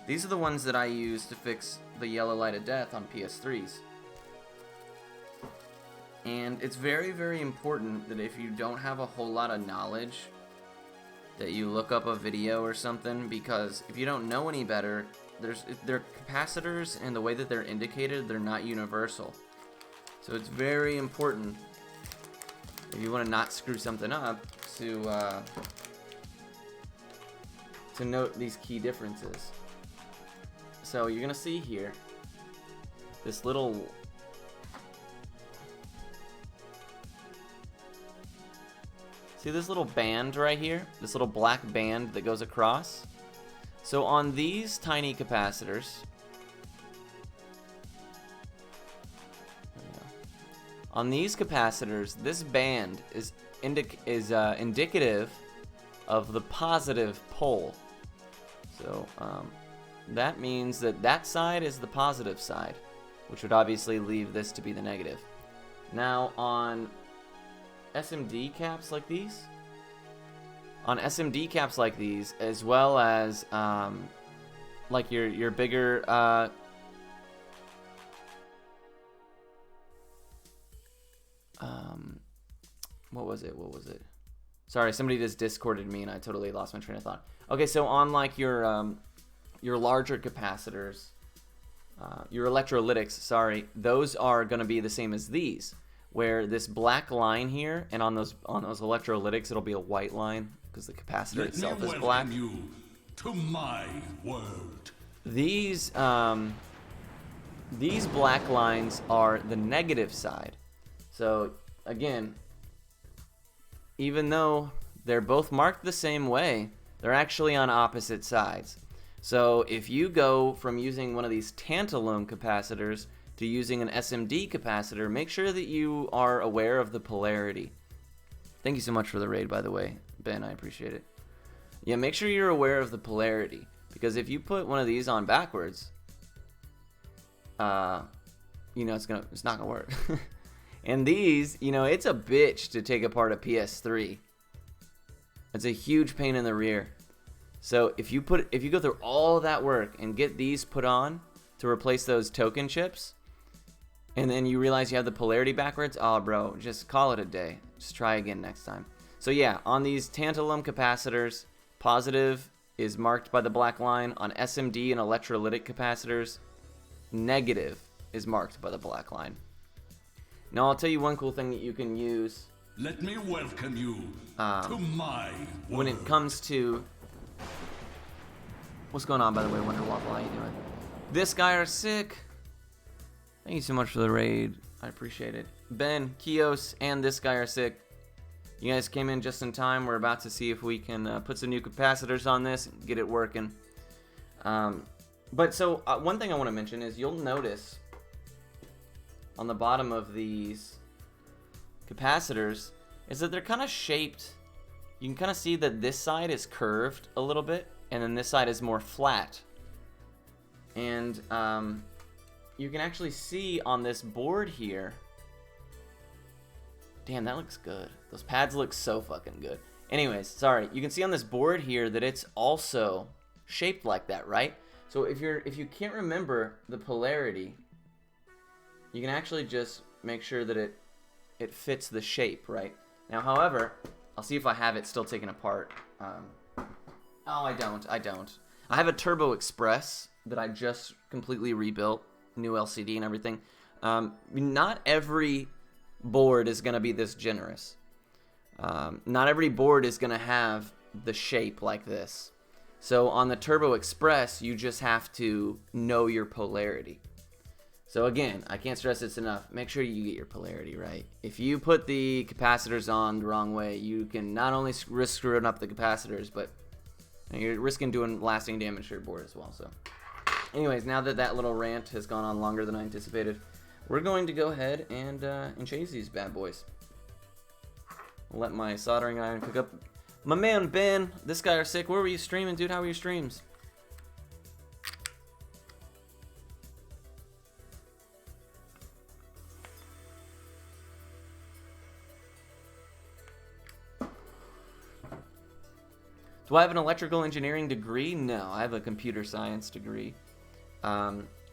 These are the ones that I use to fix the yellow light of death on PS3s. And it's very, very important that if you don't have a whole lot of knowledge, that you look up a video or something, because if you don't know any better, their capacitors and the way that they're indicated, they're not universal. So it's very important, if you want to not screw something up, to note these key differences. So you're gonna see here this little band right here, this little black band that goes across. So on these tiny capacitors, this band is indicative of the positive pole. So that means that side is the positive side, which would obviously leave this to be the negative. Now on SMD caps like these, on SMD caps like these, as well as like your bigger what was it? Sorry, somebody just discorded me and I totally lost my train of thought. Okay, so on like your larger capacitors, your electrolytics, sorry, those are going to be the same as these, where this black line here, and on those electrolytics, it'll be a white line because the capacitor itself is black. You to my world. These black lines are the negative side. So again, even though they're both marked the same way, they're actually on opposite sides. So if you go from using one of these tantalum capacitors to using an SMD capacitor, make sure that you are aware of the polarity. Thank you so much for the raid, by the way, Ben, I appreciate it. Yeah, make sure you're aware of the polarity, because if you put one of these on backwards, you know, it's not gonna work. And these, you know, it's a bitch to take apart a PS3. It's a huge pain in the rear. So if you go through all of that work and get these put on to replace those token chips, and then you realize you have the polarity backwards, oh bro, just call it a day. Just try again next time. So yeah, on these tantalum capacitors, positive is marked by the black line. On SMD and electrolytic capacitors, negative is marked by the black line. Now I'll tell you one cool thing that you can use. Let me welcome you to my world. When it comes to... What's going on, by the way, Wonder Waffle? How you doing? This guy are sick. Thank you so much for the raid. I appreciate it. Ben, Kios, and this guy are sick. You guys came in just in time. We're about to see if we can put some new capacitors on this and get it working. But so one thing I want to mention is you'll notice on the bottom of these capacitors is that they're kind of shaped. You can kind of see that this side is curved a little bit, and then this side is more flat. And you can actually see on this board here. Damn, that looks good. Those pads look so fucking good. Anyways, sorry. You can see on this board here that it's also shaped like that, right? So if you can't remember the polarity, you can actually just make sure that it fits the shape, right? Now, however, I'll see if I have it still taken apart. Oh, I don't. I have a Turbo Express that I just completely rebuilt, new LCD and everything. Not every board is going to be this generous. Not every board is going to have the shape like this. So on the Turbo Express, you just have to know your polarity. So again, I can't stress this enough. Make sure you get your polarity right. If you put the capacitors on the wrong way, you can not only risk screwing up the capacitors, but you're risking doing lasting damage to your board as well. So anyways, now that little rant has gone on longer than I anticipated, we're going to go ahead and change these bad boys. Let my soldering iron cook up. My man Ben, this guy are sick. Where were you streaming, dude? How were your streams? Do I have an electrical engineering degree? No, I have a computer science degree.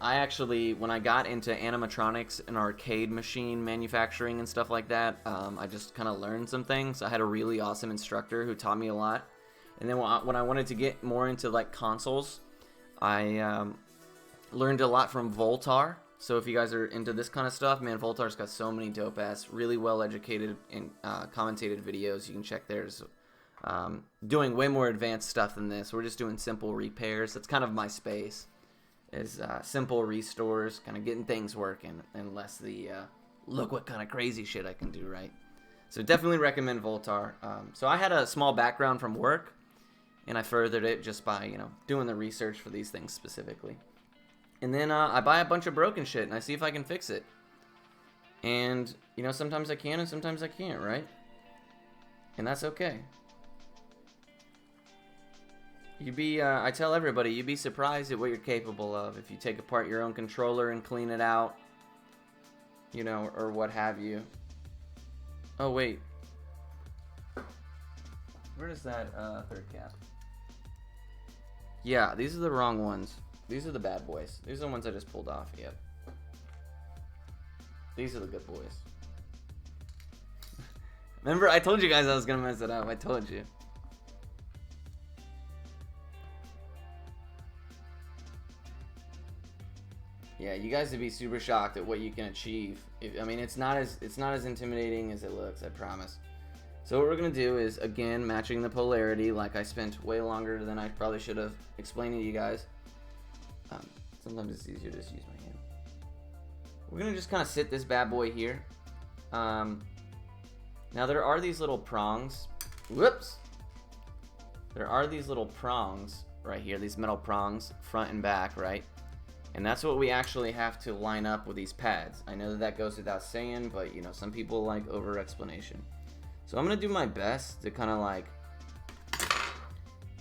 I actually, when I got into animatronics and arcade machine manufacturing and stuff like that, I just kind of learned some things. I had a really awesome instructor who taught me a lot. And then when I wanted to get more into like consoles, I learned a lot from Voltar. So if you guys are into this kind of stuff, man, Voltar's got so many dope-ass, really well-educated and commentated videos. You can check theirs. Doing way more advanced stuff than this. We're just doing simple repairs. That's kind of my space. Is simple restores, kind of getting things working, and less the look what kind of crazy shit I can do, right? So definitely recommend Voltar. So I had a small background from work, and I furthered it just by, you know, doing the research for these things specifically. And then I buy a bunch of broken shit, and I see if I can fix it. And, you know, sometimes I can, and sometimes I can't, right? And that's okay. I tell everybody, you'd be surprised at what you're capable of if you take apart your own controller and clean it out, you know, or what have you. Oh, wait. Where is that third cap? Yeah, these are the wrong ones. These are the bad boys. These are the ones I just pulled off. Yep. These are the good boys. Remember, I told you guys I was gonna mess it up. I told you. Yeah, you guys would be super shocked at what you can achieve. I mean, it's not as intimidating as it looks, I promise. So what we're gonna do is, again, matching the polarity, like I spent way longer than I probably should have explaining to you guys. Sometimes it's easier to just use my hand. We're gonna just kind of sit this bad boy here. Now there are these little prongs. Whoops! There are these little prongs right here, these metal prongs, front and back, right? And that's what we actually have to line up with these pads. I know that goes without saying, but you know, some people like over explanation. So I'm gonna do my best to kind of like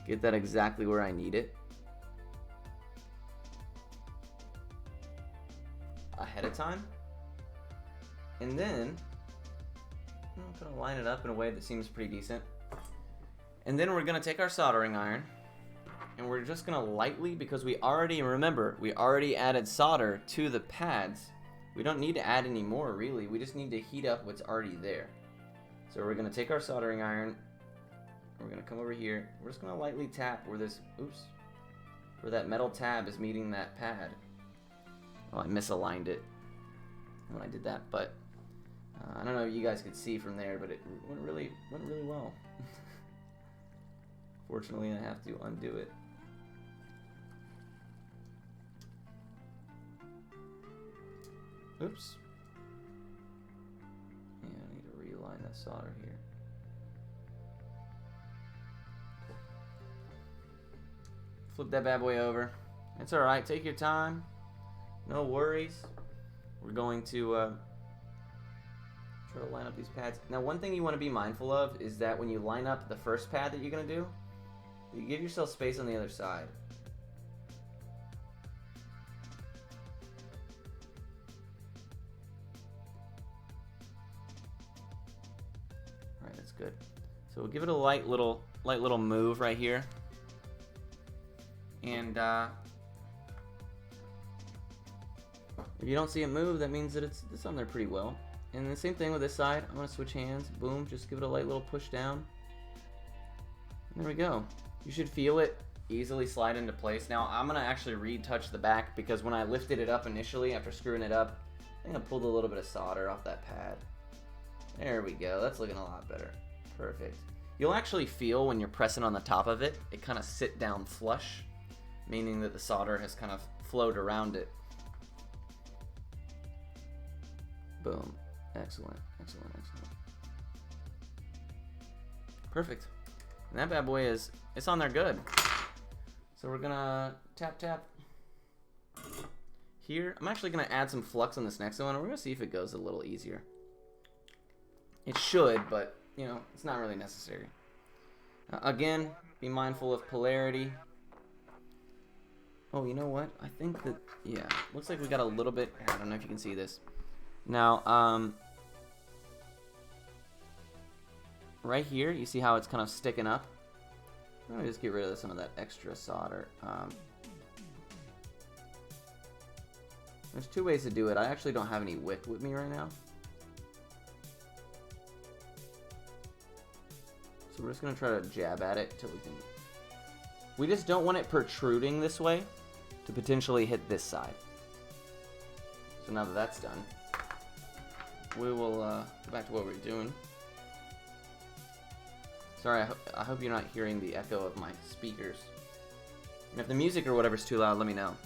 get that exactly where I need it ahead of time. And then I'm gonna line it up in a way that seems pretty decent. And then we're gonna take our soldering iron and we're just gonna lightly, because we already added solder to the pads. We don't need to add any more, really. We just need to heat up what's already there. So we're gonna take our soldering iron, we're gonna come over here, we're just gonna lightly tap where this, where that metal tab is meeting that pad. Oh, I misaligned it when I did that, but I don't know if you guys could see from there, but it went really well. Fortunately, I have to undo it. Oops. Yeah, I need to realign that solder here. Flip that bad boy over. It's alright, take your time. No worries. We're going to try to line up these pads. Now, one thing you want to be mindful of is that when you line up the first pad that you're going to do, you give yourself space on the other side. Alright, that's good. So we'll give it a light little move right here. And if you don't see it move, that means that it's on there pretty well. And the same thing with this side. I'm going to switch hands. Boom. Just give it a light little push down. And there we go. You should feel it easily slide into place. Now, I'm going to actually retouch the back because when I lifted it up initially after screwing it up, I think I pulled a little bit of solder off that pad. There we go. That's looking a lot better. Perfect. You'll actually feel when you're pressing on the top of it, it kind of sit down flush, meaning that the solder has kind of flowed around it. Boom. Excellent, excellent, excellent. Perfect. And that bad boy it's on there good. So we're gonna tap here. I'm actually gonna add some flux on this next one and we're gonna see if it goes a little easier. It should, but you know, it's not really necessary. Again, be mindful of polarity. Oh, you know what? I think that, yeah, looks like we got a little bit, I don't know if you can see this. Now, right here, you see how it's kind of sticking up? I'm going to just get rid of some of that extra solder. There's two ways to do it. I actually don't have any wick with me right now. So we're just going to try to jab at it until we can... We just don't want it protruding this way to potentially hit this side. So now that that's done, we will go back to what we were doing. Sorry, I hope you're not hearing the echo of my speakers. And if the music or whatever's too loud, let me know.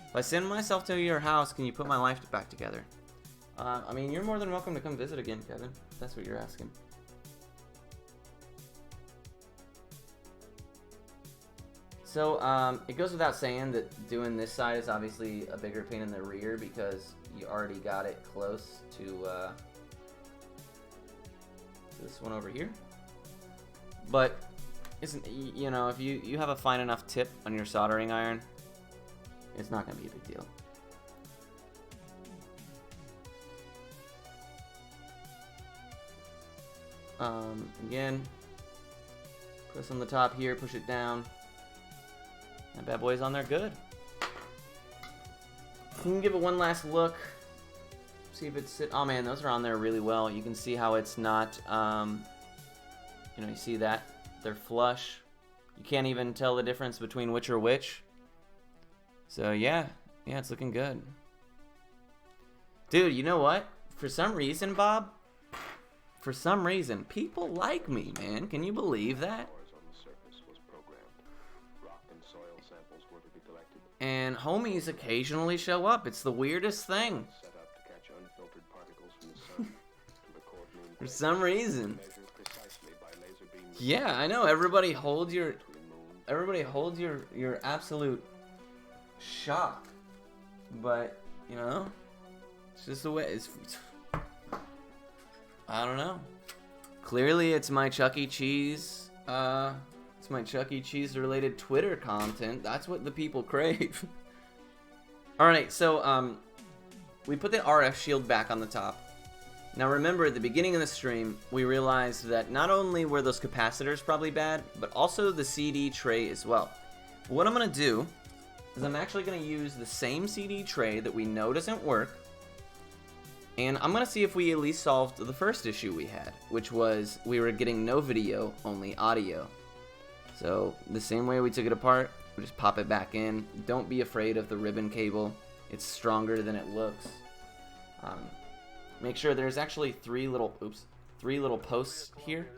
If I send myself to your house, can you put my life back together? I mean, you're more than welcome to come visit again, Kevin. If that's what you're asking. So, it goes without saying that doing this side is obviously a bigger pain in the rear because you already got it close to this one over here. But, you know, if you have a fine enough tip on your soldering iron, it's not going to be a big deal. Again, Press on the top here, push it down. That bad boy's on there good. We can give it one last look. See if it's... Oh man, those are on there really well. You can see how it's not... you know, you see that? They're flush. You can't even tell the difference between which are which. So yeah, it's looking good. Dude, you know what? For some reason, Bob, for some reason, people like me, man. Can you believe that? And homies occasionally show up. It's the weirdest thing. For some reason. Yeah, I know. Everybody hold your absolute shock. But, you know, it's just the way it's I don't know. Clearly it's my Chuck E. Cheese it's my Chuck E. Cheese related Twitter content. That's what the people crave. Alright, so we put the RF shield back on the top. Now remember, at the beginning of the stream, we realized that not only were those capacitors probably bad, but also the CD tray as well. But what I'm going to do is I'm actually going to use the same CD tray that we know doesn't work, and I'm going to see if we at least solved the first issue we had, which was we were getting no video, only audio. So the same way we took it apart, we just pop it back in. Don't be afraid of the ribbon cable. It's stronger than it looks. Make sure there's actually three little posts here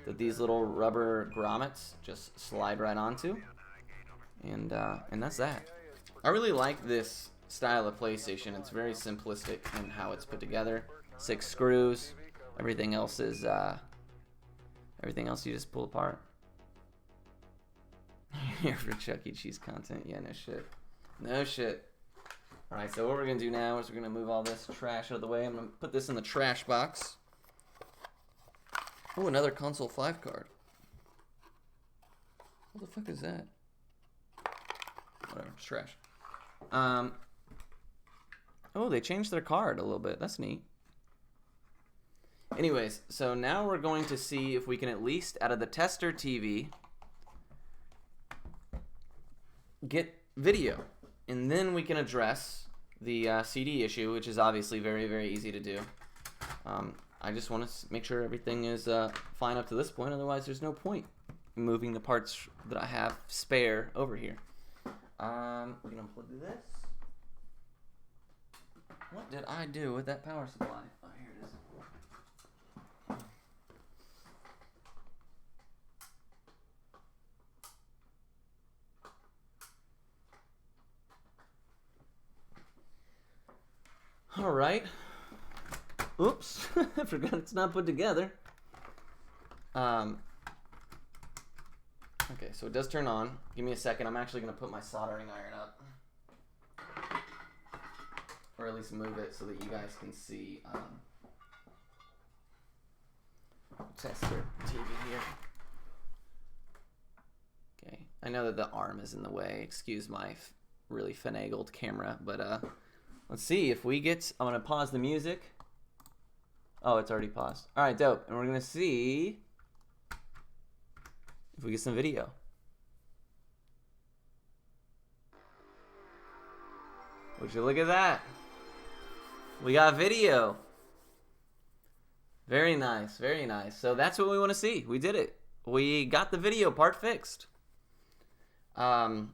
that these little rubber grommets just slide right onto, and that's that. I really like this style of PlayStation. It's very simplistic in how it's put together. 6 screws. Everything else is everything else you just pull apart. Here for Chuck E. Cheese content. Yeah, no shit. No shit. Alright, so what we're going to do now is we're going to move all this trash out of the way. I'm going to put this in the trash box. Oh, another Console 5 card. What the fuck is that? Whatever, it's trash. Oh, they changed their card a little bit. That's neat. Anyways, so now we're going to see if we can at least, out of the tester TV, get video. And then we can address the CD issue, which is obviously very, very easy to do. I just want to make sure everything is fine up to this point. Otherwise, there's no point in moving the parts that I have spare over here. We're going to plug this. What did I do with that power supply? Oh, here it is. All right. Oops, I forgot it's not put together. Okay, so it does turn on. Give me a second. I'm actually going to put my soldering iron up. Or at least move it so that you guys can see tester TV here. Okay, I know that the arm is in the way. Excuse my really finagled camera, but let's see if we get... I'm going to pause the music. Oh, it's already paused. All right, dope. And we're going to see if we get some video. Would you look at that? We got video. Very nice, very nice. So that's what we want to see. We did it. We got the video part fixed. Now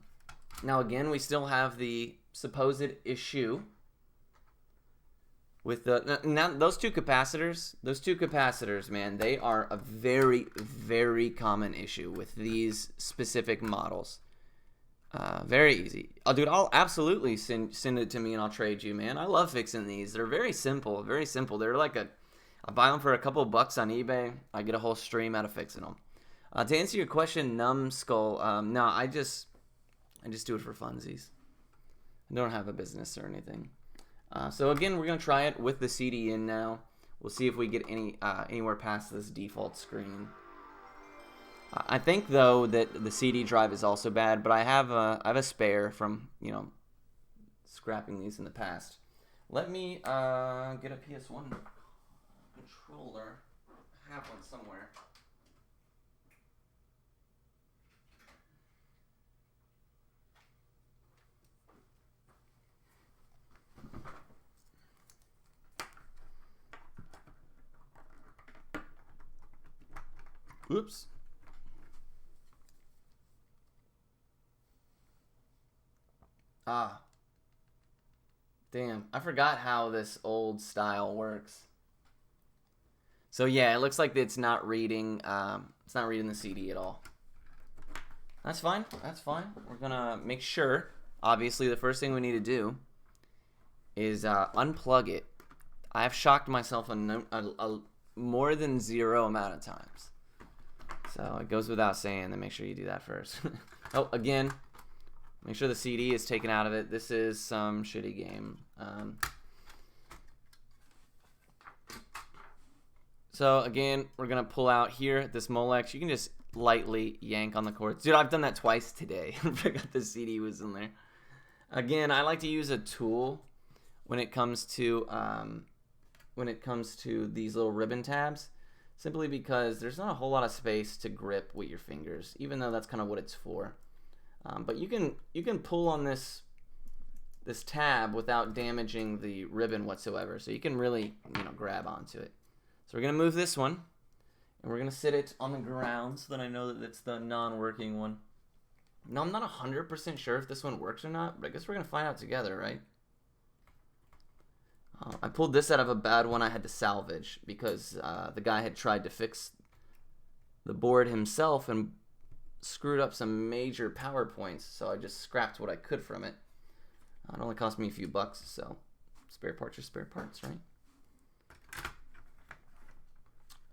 again, we still have the supposed issue with the now those two capacitors, man, they are a very, very common issue with these specific models. Very easy. Oh, dude, I'll absolutely send it to me and I'll trade you, man. I love fixing these. They're very simple, very simple. They're like I buy them for a couple bucks on eBay. I get a whole stream out of fixing them. To answer your question, Numbskull, no, I just do it for funsies. I don't have a business or anything. So again, we're gonna try it with the CD in now. We'll see if we get anywhere past this default screen. I think though that the CD drive is also bad, but I have a spare from, you know, scrapping these in the past. Let me get a PSOne controller. I have one somewhere. Oops. Ah. Damn, I forgot how this old style works. So yeah, it looks like it's not reading the CD at all. That's fine. That's fine. We're gonna make sure. Obviously, the first thing we need to do is unplug it. I have shocked myself a more than 0 amount of times. So it goes without saying that make sure you do that first. Oh, again, make sure the CD is taken out of it. This is some shitty game. So again, we're gonna pull out here this Molex. You can just lightly yank on the cords. Dude, I've done that twice today. I forgot the CD was in there. Again, I like to use a tool when it comes to these little ribbon tabs, simply because there's not a whole lot of space to grip with your fingers, even though that's kind of what it's for. But you can pull on this tab without damaging the ribbon whatsoever, so you can really grab onto it. So we're gonna move this one, and we're gonna sit it on the ground so that I know that it's the non-working one. Now I'm not 100% sure if this one works or not, but I guess we're gonna find out together, right? I pulled this out of a bad one I had to salvage because the guy had tried to fix the board himself and screwed up some major power points, so I just scrapped what I could from it. It only cost me a few bucks, so spare parts are spare parts, right?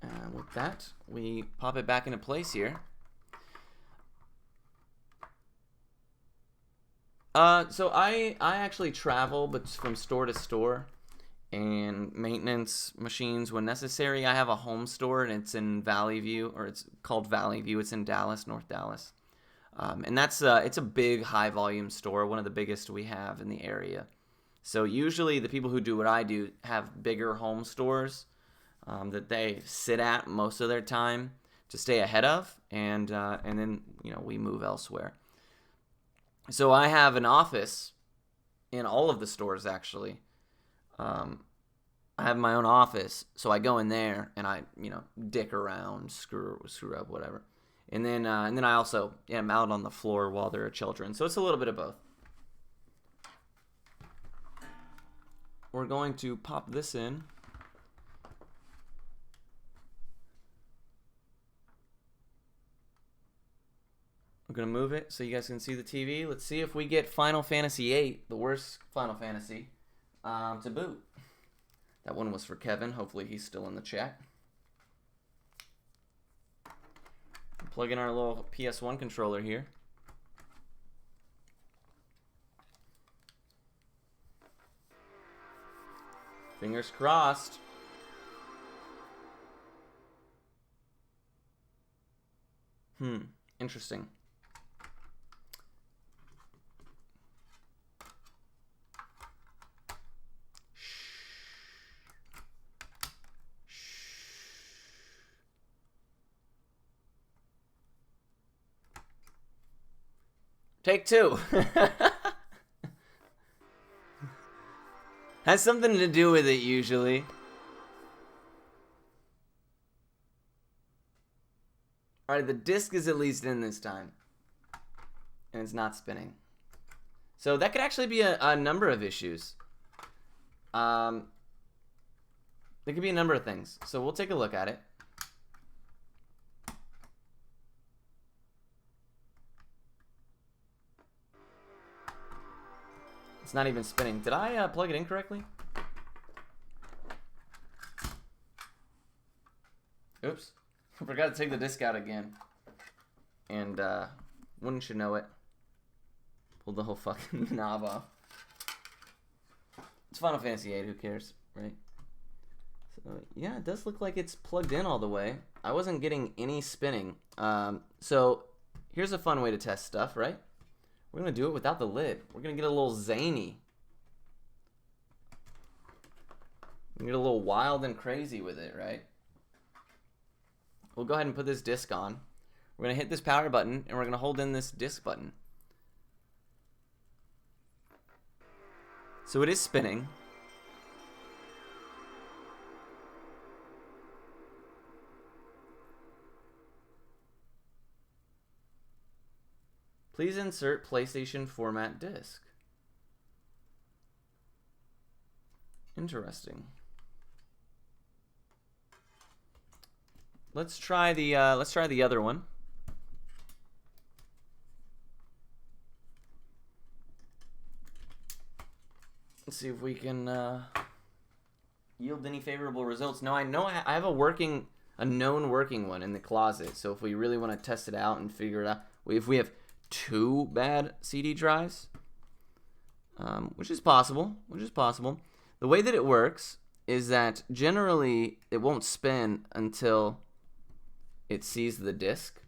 And with that, we pop it back into place here. So I actually travel but from store to store and maintenance machines when necessary. I have a home store, and it's in Valley View, or it's called Valley View. It's in Dallas, North Dallas. And it's a big high volume store, one of the biggest we have in the area. So usually the people who do what I do have bigger home stores that they sit at most of their time to stay ahead of, and then we move elsewhere. So I have an office in all of the stores actually. I have my own office, so I go in there and I dick around, screw up, whatever, and then I also am out on the floor while there are children. So it's a little bit of both. We're going to pop this in. I'm going to move it so you guys can see the TV. Let's see if we get Final Fantasy VIII, the worst Final Fantasy, to boot. That one was for Kevin. Hopefully he's still in the chat. Plug in our little PSOne controller here. Fingers crossed. Interesting. Take two. Has something to do with it usually. Alright, the disc is at least in this time. And it's not spinning. So that could actually be a number of issues. There could be a number of things. So we'll take a look at it. It's not even spinning. Did I plug it in correctly? Oops. I forgot to take the disc out again. And, wouldn't you know it, pulled the whole fucking knob off. It's Final Fantasy VIII, who cares, right? So, yeah, it does look like it's plugged in all the way. I wasn't getting any spinning. So, here's a fun way to test stuff, right? We're going to do it without the lid. We're going to get a little zany. We're going to get a little wild and crazy with it, right? We'll go ahead and put this disc on. We're going to hit this power button, and we're going to hold in this disc button. So it is spinning. Please insert PlayStation format disc. Interesting. Let's try the other one. Let's see if we can yield any favorable results. Now I know I have a known working one in the closet. So if we really want to test it out and figure it out, if we have 2 bad CD drives, which is possible, the way that it works is that generally it won't spin until it sees the disc,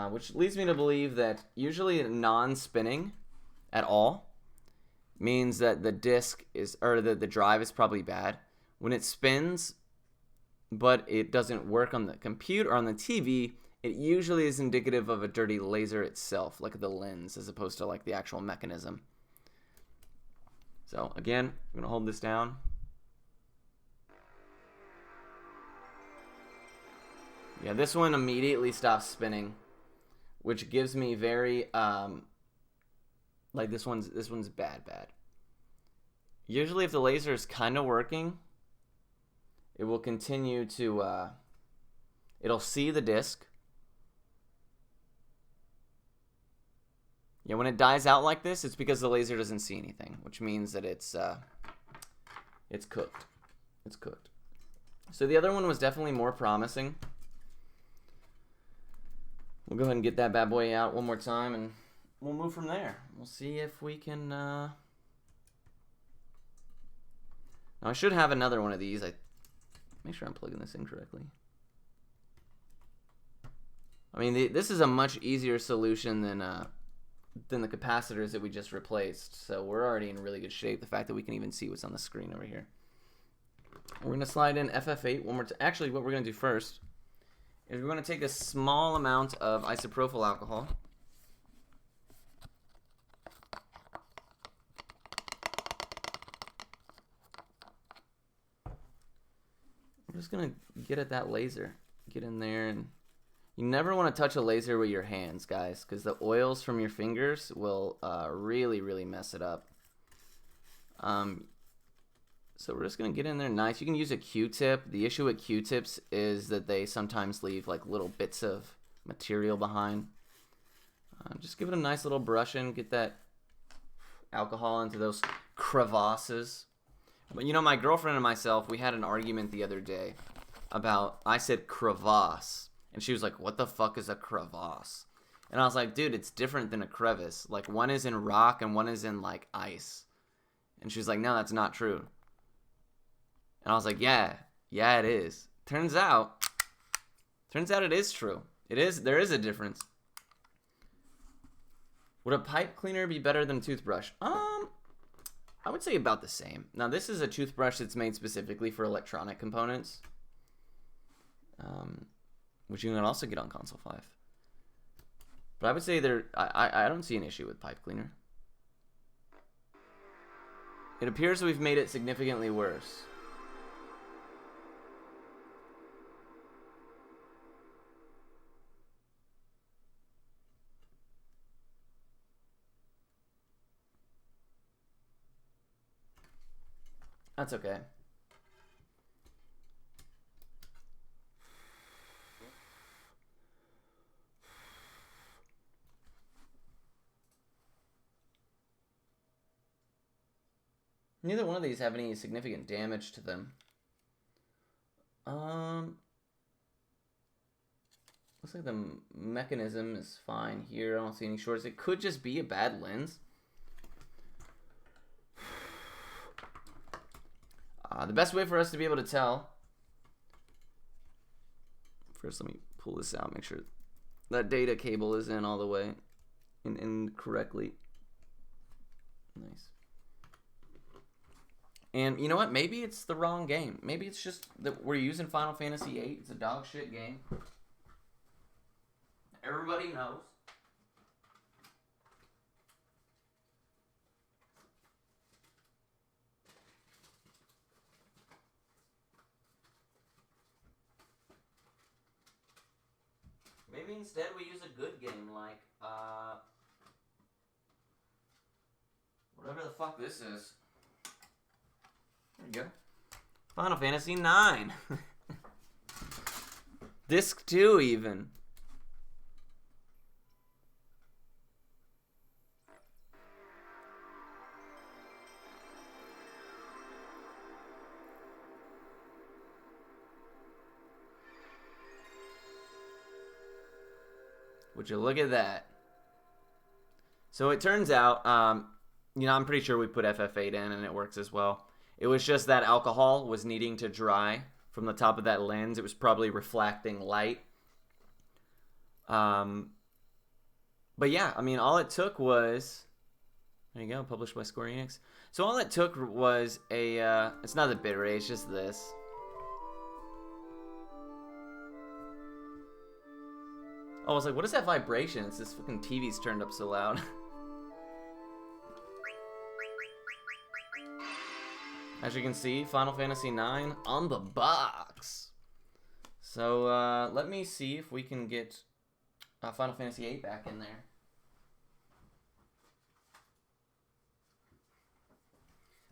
which leads me to believe that usually non-spinning at all means that the disc is, or the drive is probably bad. When it spins, but it doesn't work on the computer or on the TV, it usually is indicative of a dirty laser itself, like the lens, as opposed to like the actual mechanism. So again, I'm gonna hold this down. Yeah, this one immediately stops spinning, which gives me very like this one's bad. Usually if the laser is kind of working, it will continue to it'll see the disc. Yeah, when it dies out like this, it's because the laser doesn't see anything, which means that it's cooked. It's cooked. So the other one was definitely more promising. We'll go ahead and get that bad boy out one more time, and we'll move from there. We'll see if we can... Now, I should have another one of these. Make sure I'm plugging this in correctly. I mean, this is a much easier solution than the capacitors that we just replaced. So we're already in really good shape. The fact that we can even see what's on the screen over here. We're going to slide in FF8 one more time. Actually, what we're going to do first is we're going to take a small amount of isopropyl alcohol. I'm just going to get at that laser. Get in there, and you never want to touch a laser with your hands, guys, because the oils from your fingers will really, really mess it up. So we're just going to get in there nice. You can use a Q-tip. The issue with Q-tips is that they sometimes leave like little bits of material behind. Just give it a nice little brushing. Get that alcohol into those crevasses. But you know, my girlfriend and myself, we had an argument the other day about, I said crevasse. And she was like, what the fuck is a crevasse? And I was like, dude, it's different than a crevice. Like, one is in rock and one is in like ice. And she was like, no, that's not true. And I was like, yeah, it is. Turns out it is true. There is a difference. Would a pipe cleaner be better than a toothbrush? I would say about the same. Now, this is a toothbrush that's made specifically for electronic components, which you can also get on Console 5. But I would say I don't see an issue with pipe cleaner. It appears we've made it significantly worse. That's okay. Neither one of these have any significant damage to them. Looks like the mechanism is fine here. I don't see any shorts. It could just be a bad lens. The best way for us to be able to tell. First, let me pull this out. Make sure that data cable is in all the way and in correctly. Nice. And you know what? Maybe it's the wrong game. Maybe it's just that we're using Final Fantasy VIII. It's a dog shit game. Everybody knows. Maybe instead we use a good game like fuck this is. There you go. Final Fantasy IX. Disc 2 even. Would you look at that? So it turns out, you know, I'm pretty sure we put FF8 in and it works as well. It was just that alcohol was needing to dry from the top of that lens. It was probably reflecting light. But yeah, I mean, all it took was... There you go, published by Square Enix. So all it took was a... it's not the bitrate, it's just this. Oh, I was like, what is that vibration? It's this fucking TV's turned up so loud. As you can see, Final Fantasy IX on the box. So, let me see if we can get Final Fantasy VIII back in there.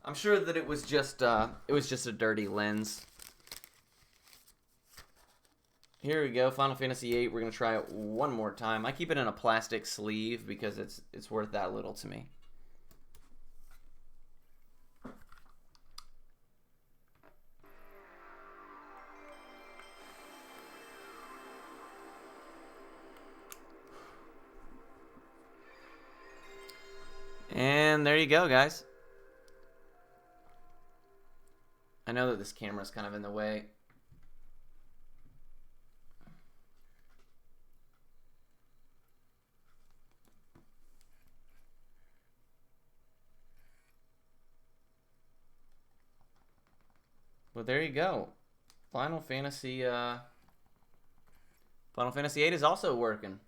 I'm sure that it was just a dirty lens. Here we go, Final Fantasy VIII. We're gonna try it one more time. I keep it in a plastic sleeve because it's worth that little to me. And there you go, guys. I know that this camera's kind of in the way. But there you go. Final Fantasy VIII is also working.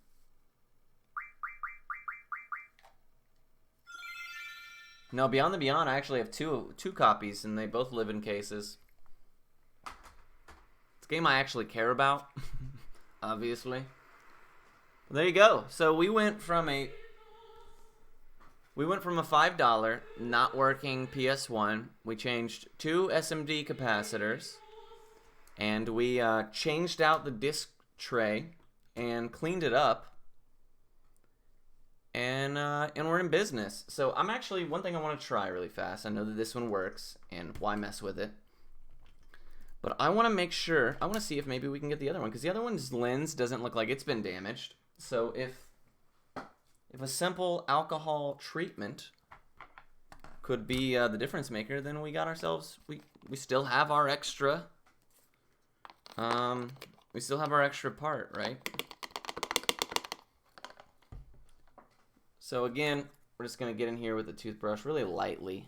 No, Beyond the Beyond, I actually have two copies, and they both live in cases. It's a game I actually care about, obviously. There you go. So we went from a $5 not working PSOne. We changed 2 SMD capacitors, and we changed out the disc tray and cleaned it up. And we're in business. So I'm actually, one thing I want to try really fast. I know that this one works, and why mess with it? But I want to make sure, I want to see if maybe we can get the other one, because the other one's lens doesn't look like it's been damaged. So if a simple alcohol treatment could be the difference maker, then we got ourselves, we still have our extra, we still have our extra part, right? So again, we're just going to get in here with the toothbrush really lightly.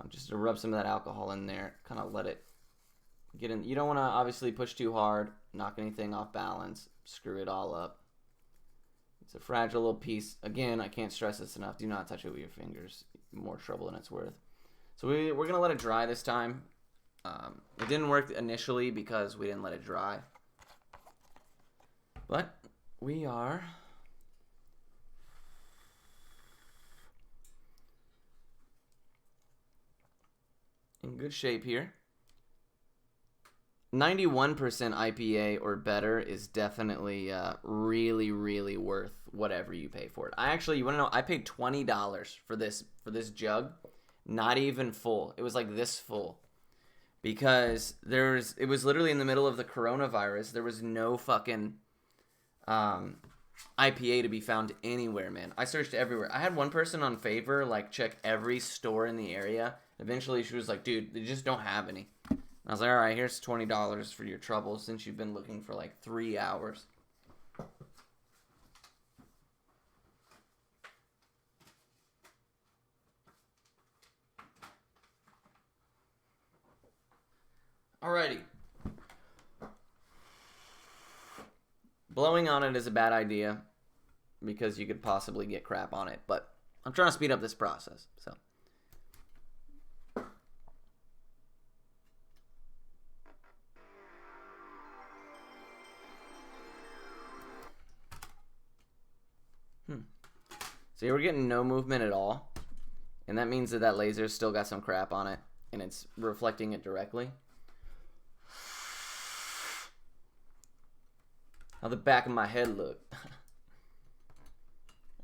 Just to rub some of that alcohol in there. Kind of let it get in. You don't want to obviously push too hard, knock anything off balance, screw it all up. It's a fragile little piece. Again, I can't stress this enough. Do not touch it with your fingers. More trouble than it's worth. So we're going to let it dry this time. It didn't work initially because we didn't let it dry. But we are... in good shape here. 91% IPA or better is definitely really, really worth whatever you pay for it. I actually, you want to know, I paid $20 for this jug, not even full. It was like this full, because it was literally in the middle of the coronavirus. There was no fucking IPA to be found anywhere, man. I searched everywhere. I had one person on Favor like check every store in the area. Eventually, she was like, dude, they just don't have any. And I was like, all right, here's $20 for your trouble since you've been looking for like 3 hours. Alrighty. Blowing on it is a bad idea because you could possibly get crap on it, but I'm trying to speed up this process, so. See, we're getting no movement at all. And that means that that laser's still got some crap on it, and it's reflecting it directly. How the back of my head look.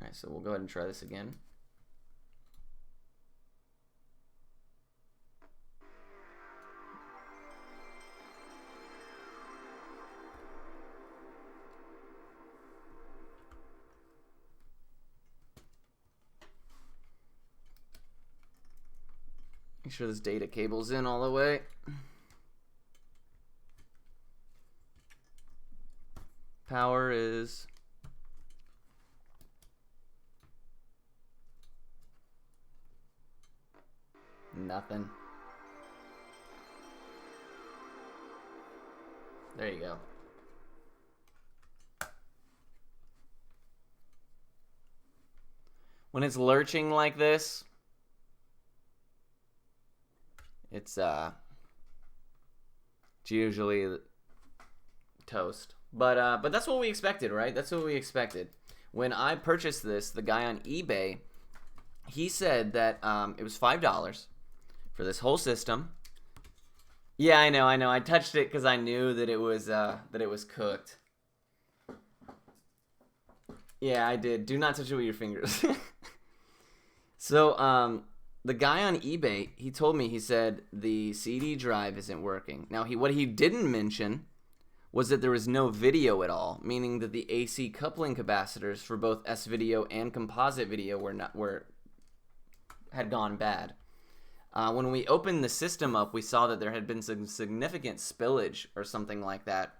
Alright, so we'll go ahead and try this again. Make sure this data cable's in all the way. Power is nothing. There you go. When it's lurching like this, it's usually toast. But that's what we expected, right? That's what we expected. When I purchased this, the guy on eBay, he said that it was $5 for this whole system. Yeah, I know. I touched it because I knew that it was cooked. Yeah, I did. Do not touch it with your fingers. So, the guy on eBay, he told me, he said the CD drive isn't working. Now, what he didn't mention was that there was no video at all, meaning that the AC coupling capacitors for both S-video and composite video had gone bad. When we opened the system up, we saw that there had been some significant spillage or something like that.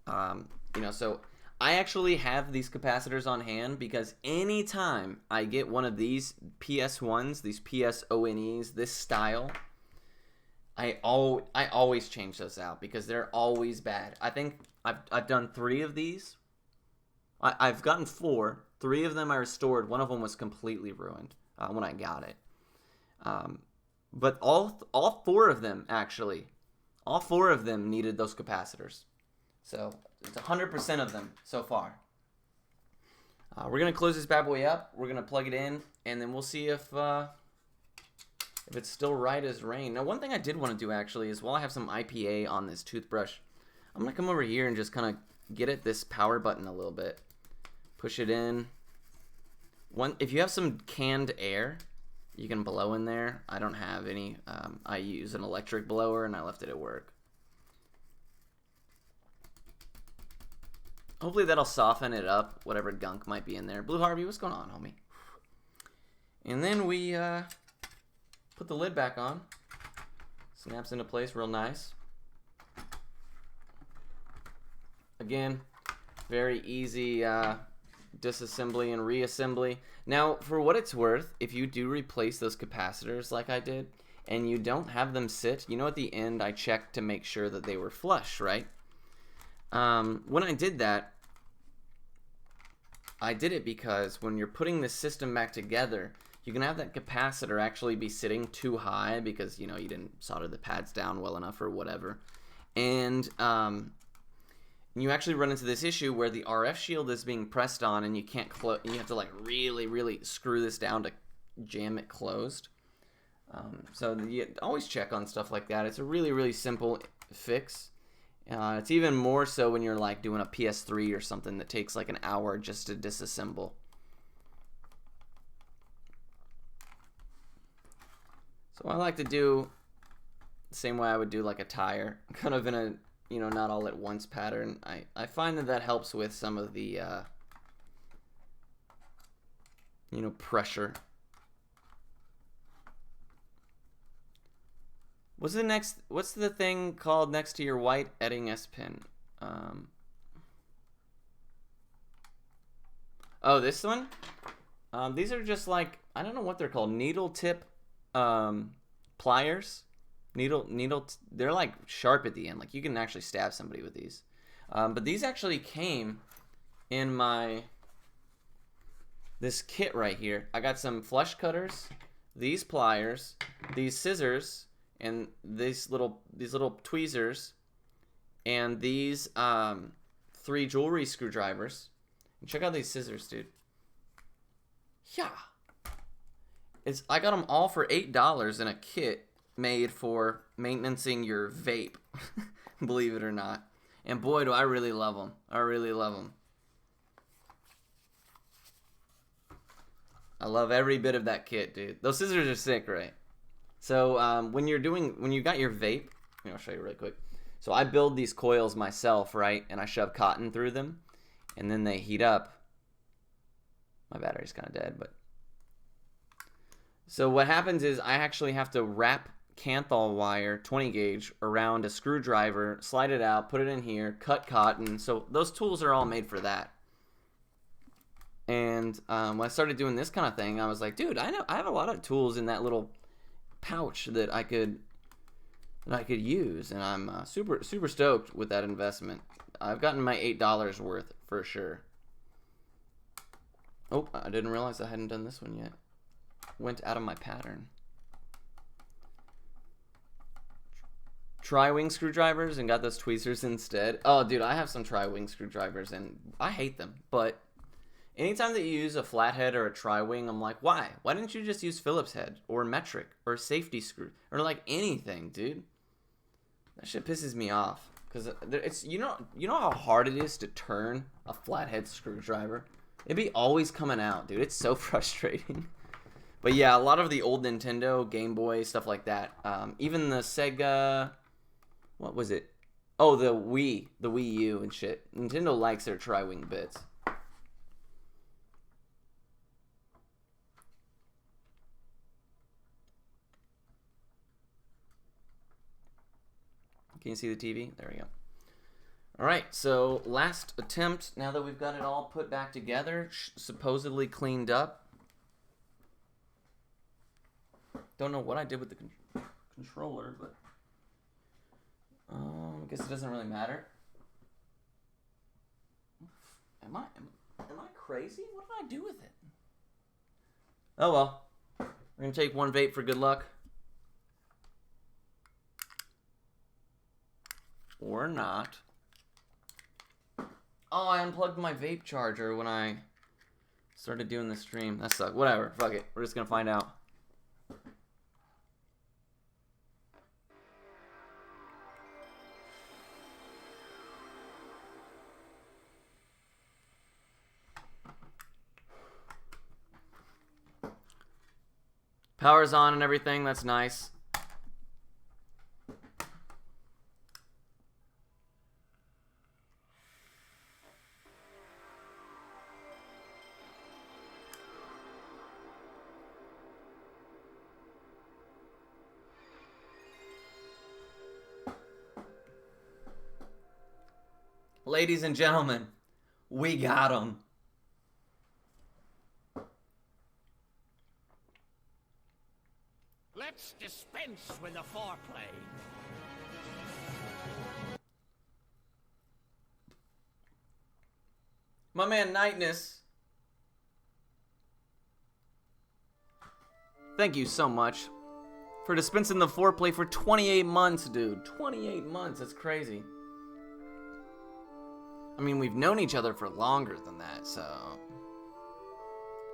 So I actually have these capacitors on hand because anytime I get one of these PSOnes, these PSONEs, this style, I always change those out because they're always bad. I think I've done 3 of these. I've gotten 4. 3 of them I restored. One of them was completely ruined when I got it. But all 4 of them, actually, all 4 of them needed those capacitors. So it's 100% of them so far. We're going to close this bad boy up. We're going to plug it in, and then we'll see if it's still right as rain. Now, one thing I did want to do, actually, is while I have some IPA on this toothbrush, I'm going to come over here and just kind of get at this power button a little bit. Push it in. If you have some canned air, you can blow in there. I don't have any. I use an electric blower, and I left it at work. Hopefully that'll soften it up, whatever gunk might be in there. Blue Harvey, what's going on, homie? And then we put the lid back on. Snaps into place real nice. Again, very easy disassembly and reassembly. Now, for what it's worth, if you do replace those capacitors like I did, and you don't have them sit, at the end I checked to make sure that they were flush, right? When I did that, I did it because when you're putting this system back together, you can have that capacitor actually be sitting too high because, you didn't solder the pads down well enough or whatever. And you actually run into this issue where the RF shield is being pressed on and you can't close. You have to really, really screw this down to jam it closed. So you always check on stuff like that. It's a really, really simple fix. It's even more so when you're doing a PS3 or something that takes an hour just to disassemble. So I like to do the same way I would do a tire, kind of in a not all at once pattern. I find that helps with some of the pressure. What's the thing called next to your white Edding S pin? Oh, this one? These are just I don't know what they're called, needle tip pliers. They're sharp at the end. You can actually stab somebody with these. But these actually came in this kit right here. I got some flush cutters, these pliers, these scissors, and these little tweezers, and these 3 jewelry screwdrivers. And check out these scissors, dude. Yeah. I got them all for $8 in a kit made for maintaining your vape. Believe it or not. And boy, do I really love them. I really love them. I love every bit of that kit, dude. Those scissors are sick, right? So when you got your vape, I'll show you really quick. So I build these coils myself, right? And I shove cotton through them, and then they heat up. My battery's kind of dead, but. So what happens is I actually have to wrap Kanthal wire, 20 gauge, around a screwdriver, slide it out, put it in here, cut cotton. So those tools are all made for that. And when I started doing this kind of thing, I was like, dude, I have a lot of tools in that little pouch that I could use, and I'm super stoked with that investment. I've gotten my $8 worth for sure. Oh, I didn't realize I hadn't done this one yet. Went out of my pattern. Tri-wing screwdrivers and got those tweezers instead. Oh, dude, I have some tri-wing screwdrivers and I hate them, but anytime that you use a flathead or a tri-wing, I'm like, why? Why didn't you just use Phillips head or metric or safety screw or like anything, dude? That shit pisses me off because it's you know how hard it is to turn a flathead screwdriver. It'd be always coming out, dude. It's so frustrating. But yeah, a lot of the old Nintendo, Game Boy, stuff like that. Even the Sega, what was it? Oh, the Wii U and shit. Nintendo likes their tri-wing bits. Can you see the TV? There we go. All right, so last attempt. Now that we've got it all put back together, supposedly cleaned up. Don't know what I did with the controller, but I guess it doesn't really matter. Am I crazy? What did I do with it? Oh well. We're gonna take one vape for good luck. Or not. Oh, I unplugged my vape charger when I started doing the stream. That sucked. Whatever. Fuck it. We're just gonna find out. Power's on and everything. That's nice. Ladies and gentlemen, we got him. Let's dispense with the foreplay. My man Nightness. Thank you so much for dispensing the foreplay for 28 months, dude. 28 months, that's crazy. I mean, we've known each other for longer than that, so...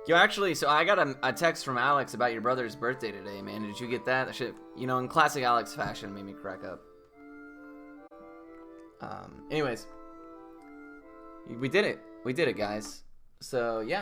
Yo, actually, so I got a text from Alex about your brother's birthday today, man. Did you get that? That shit, you know, in classic Alex fashion, made me crack up. Anyways. We did it. We did it, guys. So, yeah.